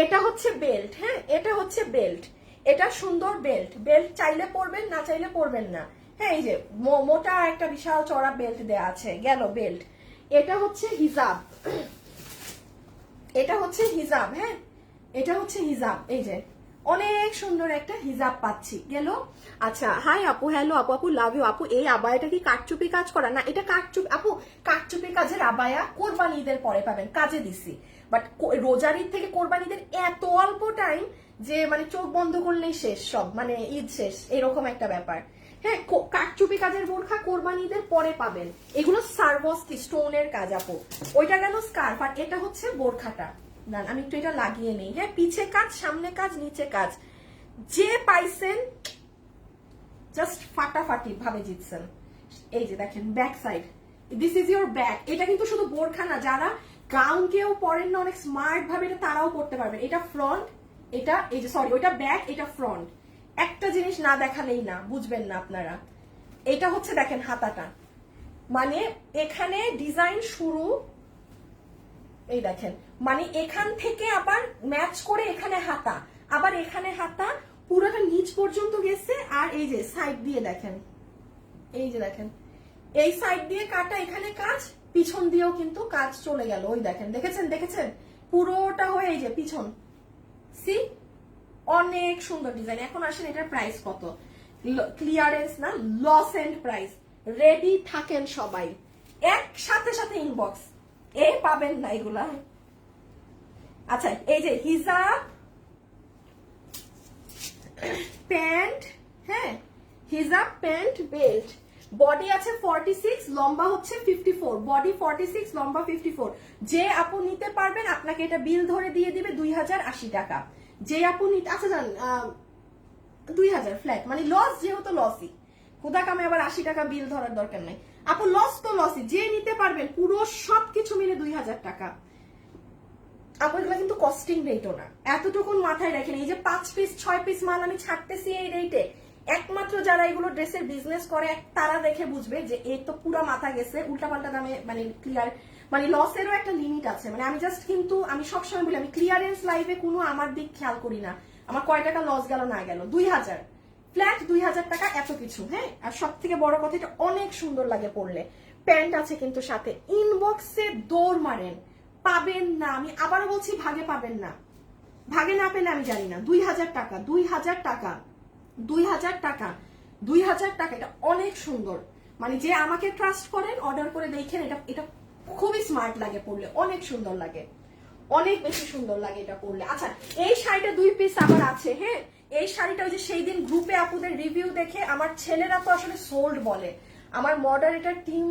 এটা হচ্ছে বেল্ট, হ্যাঁ এটা হচ্ছে বেল্ট, এটা সুন্দর বেল্ট। বেল্ট চাইলে পরবেন, না চাইলে পরবেন না। হ্যাঁ, এই যে মোটা একটা বিশাল চড়া বেল্ট দেয়া আছে, গেল বেল্ট। এটা হচ্ছে হিজাব, এটা হচ্ছে হিজাব, হ্যাঁ এটা হচ্ছে হিজাব। এই যে অনেক সুন্দর একটা হিজাব পাচ্ছি, গেল। আচ্ছা, হাই আপু, হ্যালো আপু, আপু লাভ ইউ আপু। এই আবায়াটা কি কাটচুপি কাজ করা? না, এটা কাটচুপি আপু, কাটচুপি কাজের আবায়া কোরবানি ঈদের পরে পাবেন, কাজে দিছি। বাট রোজার ঈদ থেকে কোরবানি ঈদের এত অল্প টাইম যে মানে চোখ বন্ধ করলেই শেষ সব, মানে ঈদ শেষ, এরকম একটা ব্যাপার। হ্যাঁ, কাটচুপি কাজের বোরখা কোরবানি ঈদের পরে পাবেন। এগুলো সার্ভস্কি স্টোনের কাজ আপু। ওইটা গেল স্কার্ফ, আর এটা হচ্ছে বোরখাটা। দাঁড়ান আমি একটু এটা লাগিয়ে নেই। হ্যাঁ, পিছে কাজ, সামনে কাজ, নিচে কাজ, যে পাইছেন জাস্ট ফাটাফাটি ভাবে জিতছেন। এই যে দেখেন back side, this is your back. এটা কিন্তু শুধু বোরখা না, যারা গাউন কেউ পরেন না অনেক স্মার্ট ভাবে, এটা তারাও পড়তে পারবেন। এটা ফ্রন্ট, এটা এই যে সরি ওইটা ব্যাক, এটা ফ্রন্ট। একটা জিনিস না দেখালেই না বুঝবেন না আপনারা। এটা হচ্ছে দেখেন হাতাটা, মানে এখানে ডিজাইন শুরু, এই দেখেন, মানে এখান থেকে আবার ম্যাচ করে এখানে হাতা, আবার এখানে হাতা, পুরোটা নিচ পর্যন্ত গেছে। আর এই যে সাইড দিয়ে দেখেন, এই যে দেখেন এই সাইড দিয়ে কাটা, এখানে কাজ, পিছন দিয়েও কিন্তু কাজ চলে গেল। ওই দেখেন, দেখেছেন দেখেছেন পুরোটা হয়ে এই যে পিছন, সি অনেক সুন্দর ডিজাইন। এখন আসেন এটার প্রাইস কত, ক্লিয়ারেন্স না, লস এন্ড প্রাইস। রেডি থাকেন সবাই, একসাথে সাথে ইনবক্স, এ পাবেন না এগুলা। আচ্ছা এই যে হিজাব প্যান্ট, হ্যাঁ হিজাব প্যান্ট বেল্ট, বডি আছে 46, লম্বা হচ্ছে 54, বডি 46, লম্বা 54। যে আপু নিতে পারবেন আপনাকে এটা বিল ধরে দিয়ে দিবে 2080 টাকা। যে আপু নিতে, আচ্ছা জান 2000 ফ্ল্যাট, মানে লস, যেহেতু লসই, খুদা কামে আবার 80 টাকা বিল ধরার দরকার নাই আপু, লস তো লসই। যে নিতে পারবেন পুরো সবকিছু মিলে 2000 টাকা আপু। এগুলো কিন্তু কস্টিং রেটও না, এতটুকুন মাথায় রাখেন। এই যে 5 পিস 6 পিস মাল আমি ছাড়তেছি এই রেটে, একমাত্র যারা এগুলো ড্রেসের বিজনেস করে তারা দেখে বুঝবে যে এই তো পুরো মাথা গেছে, উল্টাপাল্টা দামে, মানে ক্লিয়ার, মানে লসেরও একটা লিমিট আছে। মানে আমি জাস্ট, কিন্তু আমি সবসময় বলি আমি ক্লিয়ারেন্স লাইভে কোনো আমার দিক খেয়াল করি না, আমার কয় টাকা লস গেল না গেল। 2000 ফ্ল্যাট, 2000 টাকা, এত কিছু। হ্যাঁ, আর সব থেকে বড় কথা, এটা অনেক সুন্দর লাগে পরলে। প্যান্ট আছে কিন্তু সাথে। ইনবক্সে দৌড় মারেন, পাবেন না, আমি আবারও বলছি ভাগে পাবেন না, ভাগে না পেলে আমি জানি না। 2000 টাকা, 2000 টাকা, 2000 টাকা, 2000 টাকা, এটা অনেক সুন্দর। মানে যে আমাকে ট্রাস্ট করেন, অর্ডার করে দেখেন, এটা এটা খুবই স্মার্ট লাগে পরলে, অনেক সুন্দর লাগে, অনেক বেশি সুন্দর লাগে এটা পরলে। আচ্ছা এই শাড়িটা 2 পিস আবার আছে। হ্যাঁ, এই শাড়িটা ওই যে সেই দিন গ্রুপে আপুদের রিভিউ দেখে আমার ছেলেরা তো আসলে সোল্ড বলে, আমার মডারেটর টিম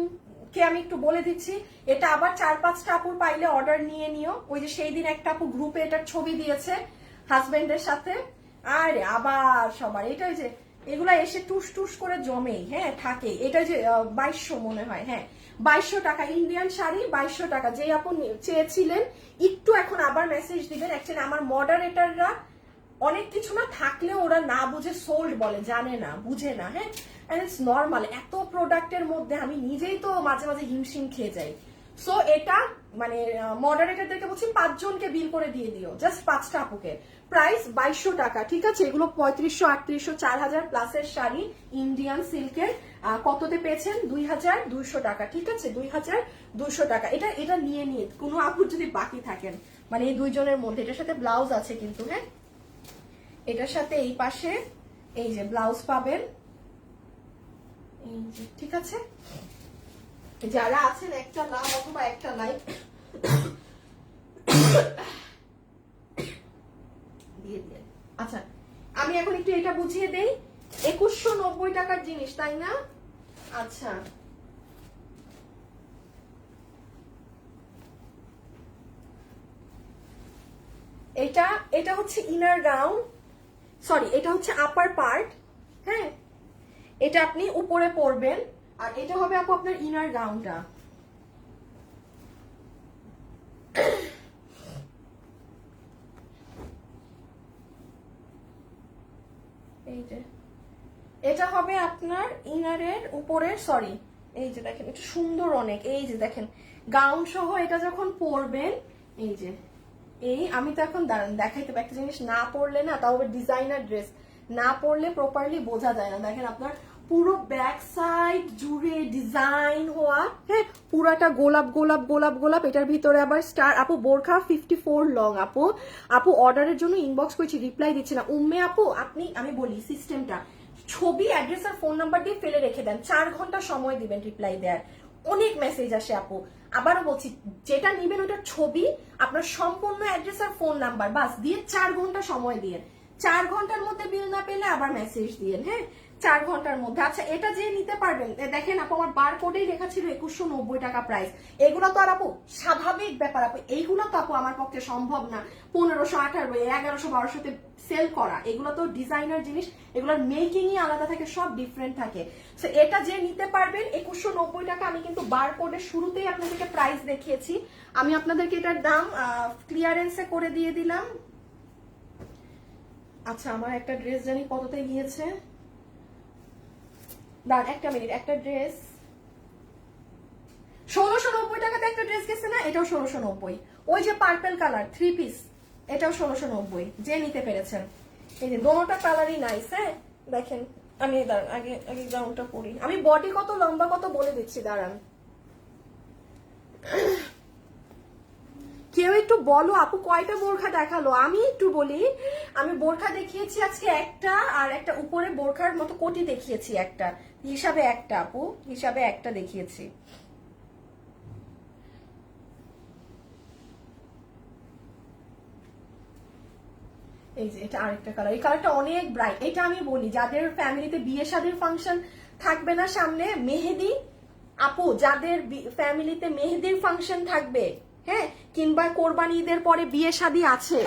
কে আমি একটু বলে দিচ্ছি, এটা আবার 4-5টা আপুর পাইলে অর্ডার নিয়ে নিও। ওই যে সেই দিন একটা আপু গ্রুপে এটার ছবি দিয়েছে হাজবেন্ডের সাথে, আরে আবার সবার এটা যে এগুলা এসে টুস টুস করে জমেই, হ্যাঁ থাকে। এটা যে 2200 মনে হয়, হ্যাঁ 2200 টাকা ইন্ডিয়ান শাড়ি, 2200 টাকা। যে আপু চেয়েছিলেন একটু এখন আবার মেসেজ দিবেন। অ্যাকচুয়ালি আমার মডারেটররা অনেক কিছু না থাকলেও ওরা না বুঝে সোল্ড বলে, জানে না, বুঝে না। হ্যাঁ, এন্ড ইটস নর্মাল, এত প্রোডাক্টের মধ্যে আমি নিজেই তো মাঝে মাঝে হিমশিম খেয়ে যাই। সো এটা মানে মডারেটরদেরকে বলছি 5 জনকে বিল করে দিয়ে দিও, জাস্ট 5টা আপুকে। প্রাইস 2200 টাকা, ঠিক আছে। এগুলো 3500, 3800, 4000 প্লাসের শাড়ি, ইন্ডিয়ান সিল্কের। কততে পেয়েছেন? 2200 টাকা, ঠিক আছে, 2200 টাকা। এটা এটা নিয়ে নিয়ে কোনো আপুর যদি বাকি থাকেন, মানে এই 2 জনের মধ্যে। এটার সাথে ব্লাউজ আছে কিন্তু, হ্যাঁ এটার সাথে এই পাশে এই যে ব্লাউজ পাবেন, এই যে, ঠিক আছে। যারা আছেন একটা নাম অথবা একটা লাইক দিয়ে দিয়ে। আচ্ছা আমি এখন একটু এটা বুঝিয়ে দেই। 2190 টাকার জিনিস, তাই না? আচ্ছা এটা এটা হচ্ছে ইনার গাউন, সরি এটা হচ্ছে আপার পার্ট। হ্যাঁ, এটা আপনি উপরে পরবেন, আর এটা হবে আপু আপনার ইনার গাউনটা। এই যে এটা হবে আপনার ইনারের উপরে, সরি এই যে দেখেন এটা সুন্দর অনেক। এই যে দেখেন গাউন সহ এটা যখন পরবেন, এই যে এই আমি তো এখন দাঁড়ান দেখাইতে পারি একটা জিনিস, না পরলে না, তাও ডিজাইনার ড্রেস না পরলে প্রপারলি বোঝা যায় না। দেখেন আপনার পুরো ব্যাক সাইড জুড়ে ডিজাইন হওয়া, হ্যাঁ পুরাটা গোলাপ গোলাপ গোলাপ গোলাপ। এটার ভিতরে আবার স্টার। আপু বোরখা 54 লং। আপু আপু অর্ডারের জন্য ইনবক্স করেছি, রিপ্লাই দিচ্ছে না। উম্মে আপু আপনি, আমি বলি সিস্টেমটা, ছবি, অ্যাড্রেস আর ফোন নাম্বার দিয়ে ফেলে রেখে দেন, 4 ঘন্টা সময় দিবেন রিপ্লাই দেওয়ার। অনেক মেসেজ আসে আপু, আবারও বলছি যেটা নিবেন ওটার ছবি, আপনার সম্পূর্ণ অ্যাড্রেস আর ফোন নাম্বার বাস দিয়ে 4 ঘন্টা সময় দিয়ে, 4 ঘন্টার মধ্যে বিল না পেলে আবার মেসেজ দিয়েন, হ্যাঁ 4 ঘন্টার মধ্যে। আচ্ছা এটা যে নিতে পারবেন, দেখেন আপু আমার বার কোডেই লেখা ছিল 2190 টাকা প্রাইস। এগুলো তো আর আপু স্বাভাবিক ব্যাপার আপু, এইগুলো তো আপু আমার পক্ষে সম্ভব না 1500, 1800, 1100, 1200-তে সেল করা। এগুলো তো ডিজাইনার জিনিস, এগুলোর মেকিংই আলাদা থাকে, সব ডিফারেন্ট থাকে। সো এটা যে নিতে পারবেন 2190 টাকা। আমি কিন্তু বার কোডের শুরুতেই আপনাদেরকে প্রাইস দেখিয়েছি, আমি আপনাদেরকে এটার দাম ক্লিয়ারেন্সে করে দিয়ে দিলাম। আচ্ছা আমার একটা ড্রেস জানি কততে গিয়েছে, দাঁড়ান একটা মিনিট। একটা ড্রেস 1690 টাকাতে একটা ড্রেস গেছে না, এটাও 1690। ওই যে পার্পল কালার 3 পিস, এটাও 1690, যে নিতে পেরেছেন। এই যে দোনোটা কালারই নাইস। হ্যাঁ দেখেন, আমি দাঁড়ান আগে আগে গাউনটা পরি, আমি বডি কত লম্বা কত বলে দিচ্ছি, দাঁড়ান। কেউ একটু বলো আপু কয়টা বোরখা দেখালো, আমি একটু বলি। আমি বোরখা দেখিয়েছি আজকে একটা, আর একটা উপরে বোরখার মতো কোটি দেখিয়েছি একটা, হিসাবে একটা আপু, হিসাবে একটা দেখিয়েছি। এই যে এটা আরেকটা কালার, এই কালারটা অনেক ব্রাইট। এটা আমি বলি যাদের ফ্যামিলিতে বিয়ে শাদীর ফাংশন থাকবে না সামনে, মেহেদি আপু যাদের ফ্যামিলিতে মেহেদির ফাংশন থাকবে, হ্যাঁ, কিংবা কোরবানি ঈদের পরে বিয়ে শাদী আছে,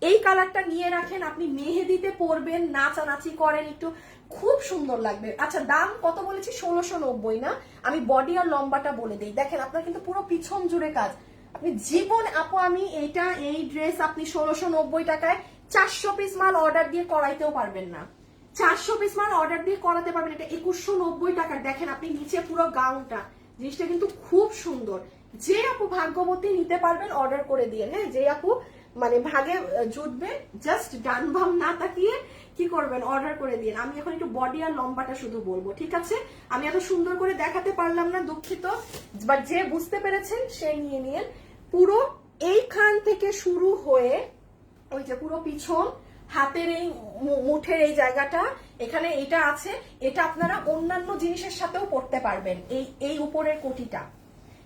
এই কালারটা নিয়ে রাখেন, আপনি মেহেদিতে পরবেন, নাচানাচি করেন একটু, খুব সুন্দর লাগবে। আচ্ছা দাম কত বলেছি? 1690 না? আমি বডি আর লম্বাটা বলে দিই। দেখেন আপনার কিন্তু পুরো পিছন জুড়ে কাজ, আপনি জীবন আপু আমি এইটা এই ড্রেস আপনি 1690 টাকায় 400 পিস মাল অর্ডার দিয়ে করাইতেও পারবেন না। 400 পিস মাল অর্ডার দিয়ে করাতে পারবেন, এটা 2190 টাকার। দেখেন আপনি নিচে পুরো গাউনটা, জিনিসটা কিন্তু খুব সুন্দর। যে আপু ভাগ্যবতী নিতে পারবেন অর্ডার করে দিয়ে, হ্যাঁ, যে আপু মানে ভাগে জুটবে, জাস্ট ডান বাম না তাকিয়ে কি করবেন, অর্ডার করে দিন। আমি এখন একটু বডি আর লম্বাটা শুধু বলবো, ঠিক আছে? আমি এত সুন্দর করে দেখাতে পারলাম না, দুঃখিত, বাট যে বুঝতে পেরেছেন সে নিয়ে নিন। পুরো এইখান থেকে শুরু হয়ে ওই যে পুরো পিছন, হাতের এই মুঠের এই জায়গাটা, এখানে এটা আছে, এটা আপনারা অন্যান্য জিনিসের সাথেও পরতে পারবেন। এই উপরের কোটিটা,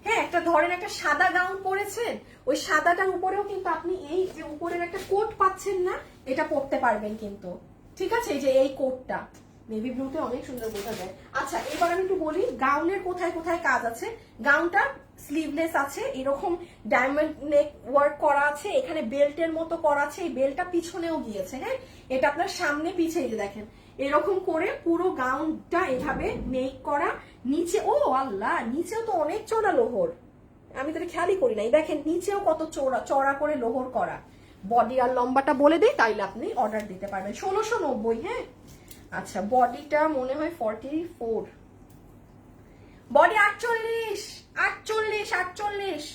হ্যাঁ, একটা ধরেন একটা সাদা গাউন পরেছেন, ওই সাদাটার উপরেও কিন্তু আপনি এই যে উপরের একটা কোট পাচ্ছেন না, এটা পরতে পারবেন কিন্তু, ঠিক আছে? এই যে এই কোটটা নেভি ব্লুতে অনেক সুন্দর বোঝা যায়। আচ্ছা এবার আমি একটু বলি গাউনের কোথায় কোথায় কাজ আছে। গাউনটা স্লিভলেস আছে, এরকম ডায়মন্ড নেক ওয়ার্ক করা আছে, এখানে বেল্টের মতো করা আছে, এই বেল্টটা পিছনেও গিয়েছে, হ্যাঁ, এটা আপনার সামনে পিছিয়ে যে দেখেন এরকম করে পুরো গাউনটা এভাবে মেক করা। নিচে ও আল্লাহ, নিচেও তো অনেক চড়া লোহর, আমি তো খেয়ালই করি নাই, দেখেন নিচেও কত চড়া করে লোহর করা। বডি আর লম্বাটা বলে দিই, তাইলে আপনি অর্ডার দিতে পারবেন। 1690, হ্যাঁ। আচ্ছা বডিটা মনে হয় 44, বডি 48, 48, 48,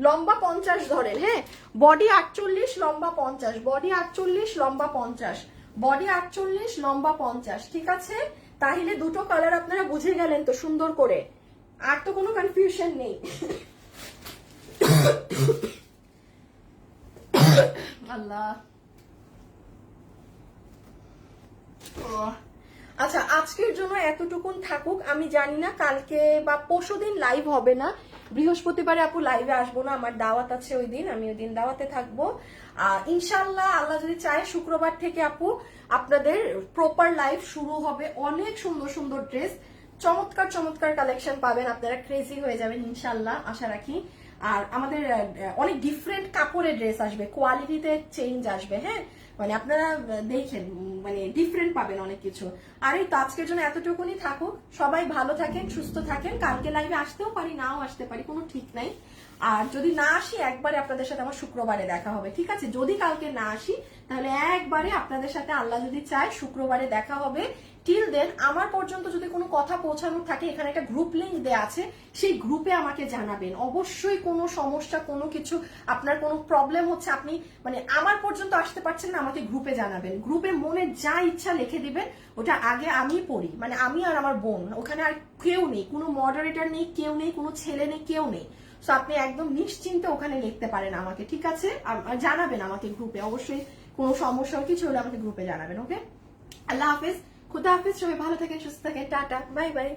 লম্বা 50 ধরেন, হ্যাঁ, বডি 48 লম্বা 50, বডি 48 লম্বা 50, বডি 48 লম্বা 50, ঠিক আছে? তাহলে দুটো কালার আপনারা বুঝে গেলেন তো সুন্দর করে, আর তো কোনো কনফিউশন নেই। আল্লাহ, আচ্ছা আজকের জন্য এতটুকুন থাকুক। আমি জানি না কালকে বা পরশুদিন লাইভ হবে না, বৃহস্পতিবারে আপু লাইভে আসবো না, আমার দাওয়াত আছে ওই দিন, আমি ওই দিন দাওয়াতে থাকবো। ইনশাল্লাহ আল্লাহ যদি চায় শুক্রবার থেকে আপু আপনাদের প্রপার লাইভ শুরু হবে। অনেক সুন্দর সুন্দর ড্রেস, চমৎকার চমৎকার কালেকশন পাবেন, আপনারা ক্রেজি হয়ে যাবেন ইনশাল্লাহ, আশা রাখি। আর আমাদের অনেক ডিফারেন্ট কাপড়ের ড্রেস আসবে, কোয়ালিটিতে চেঞ্জ আসবে, হ্যাঁ, মানে আপনারা দেখেন মানে ডিফারেন্ট পাবেন অনেক কিছু। আর এই তো আজকের জন্য এতটুকুনি থাকুক, সবাই ভালো থাকেন, সুস্থ থাকেন। কালকে লাইভে আসতেও পারি, নাও আসতে পারি, কোনো ঠিক নাই। আর যদি না আসি একবারে আপনাদের সাথে আমার শুক্রবারে দেখা হবে, ঠিক আছে? যদি কালকে না আসি তাহলে একবারে আপনাদের সাথে আল্লাহ যদি চায় শুক্রবারে দেখা হবে। টিল দেন আমার পর্যন্ত যদি কোনো কথা পৌঁছানোর থাকে, এখানে একটা গ্রুপ লিংক দেওয়া আছে, সেই গ্রুপে আমাকে জানাবেন। অবশ্যই কোনো সমস্যা, কোনো কিছু আপনার কোনো প্রবলেম হচ্ছে, আপনি মানে আমার পর্যন্ত আসতে পারছেন না, আমাকে গ্রুপে জানাবেন। গ্রুপে মনে যা ইচ্ছা লিখে দিবেন, ওটা আগে আমি পড়ি, মানে আমি আর আমার বোন, ওখানে আর কেউ নেই, কোনো মডারেটর নেই, কেউ নেই, কোনো ছেলে নেই, কেউ নেই। সো আপনি একদম নিশ্চিন্তে ওখানে লিখতে পারেন আমাকে, ঠিক আছে? জানাবেন আমাকে গ্রুপে, অবশ্যই কোনো সমস্যা কিছু হলে আমাকে গ্রুপে জানাবেন। ওকে, আল্লাহ হাফেজ, খুদা হাফেজ, সবাই ভালো থাকেন, সুস্থ থাকেন, টাটা, বাই বাই।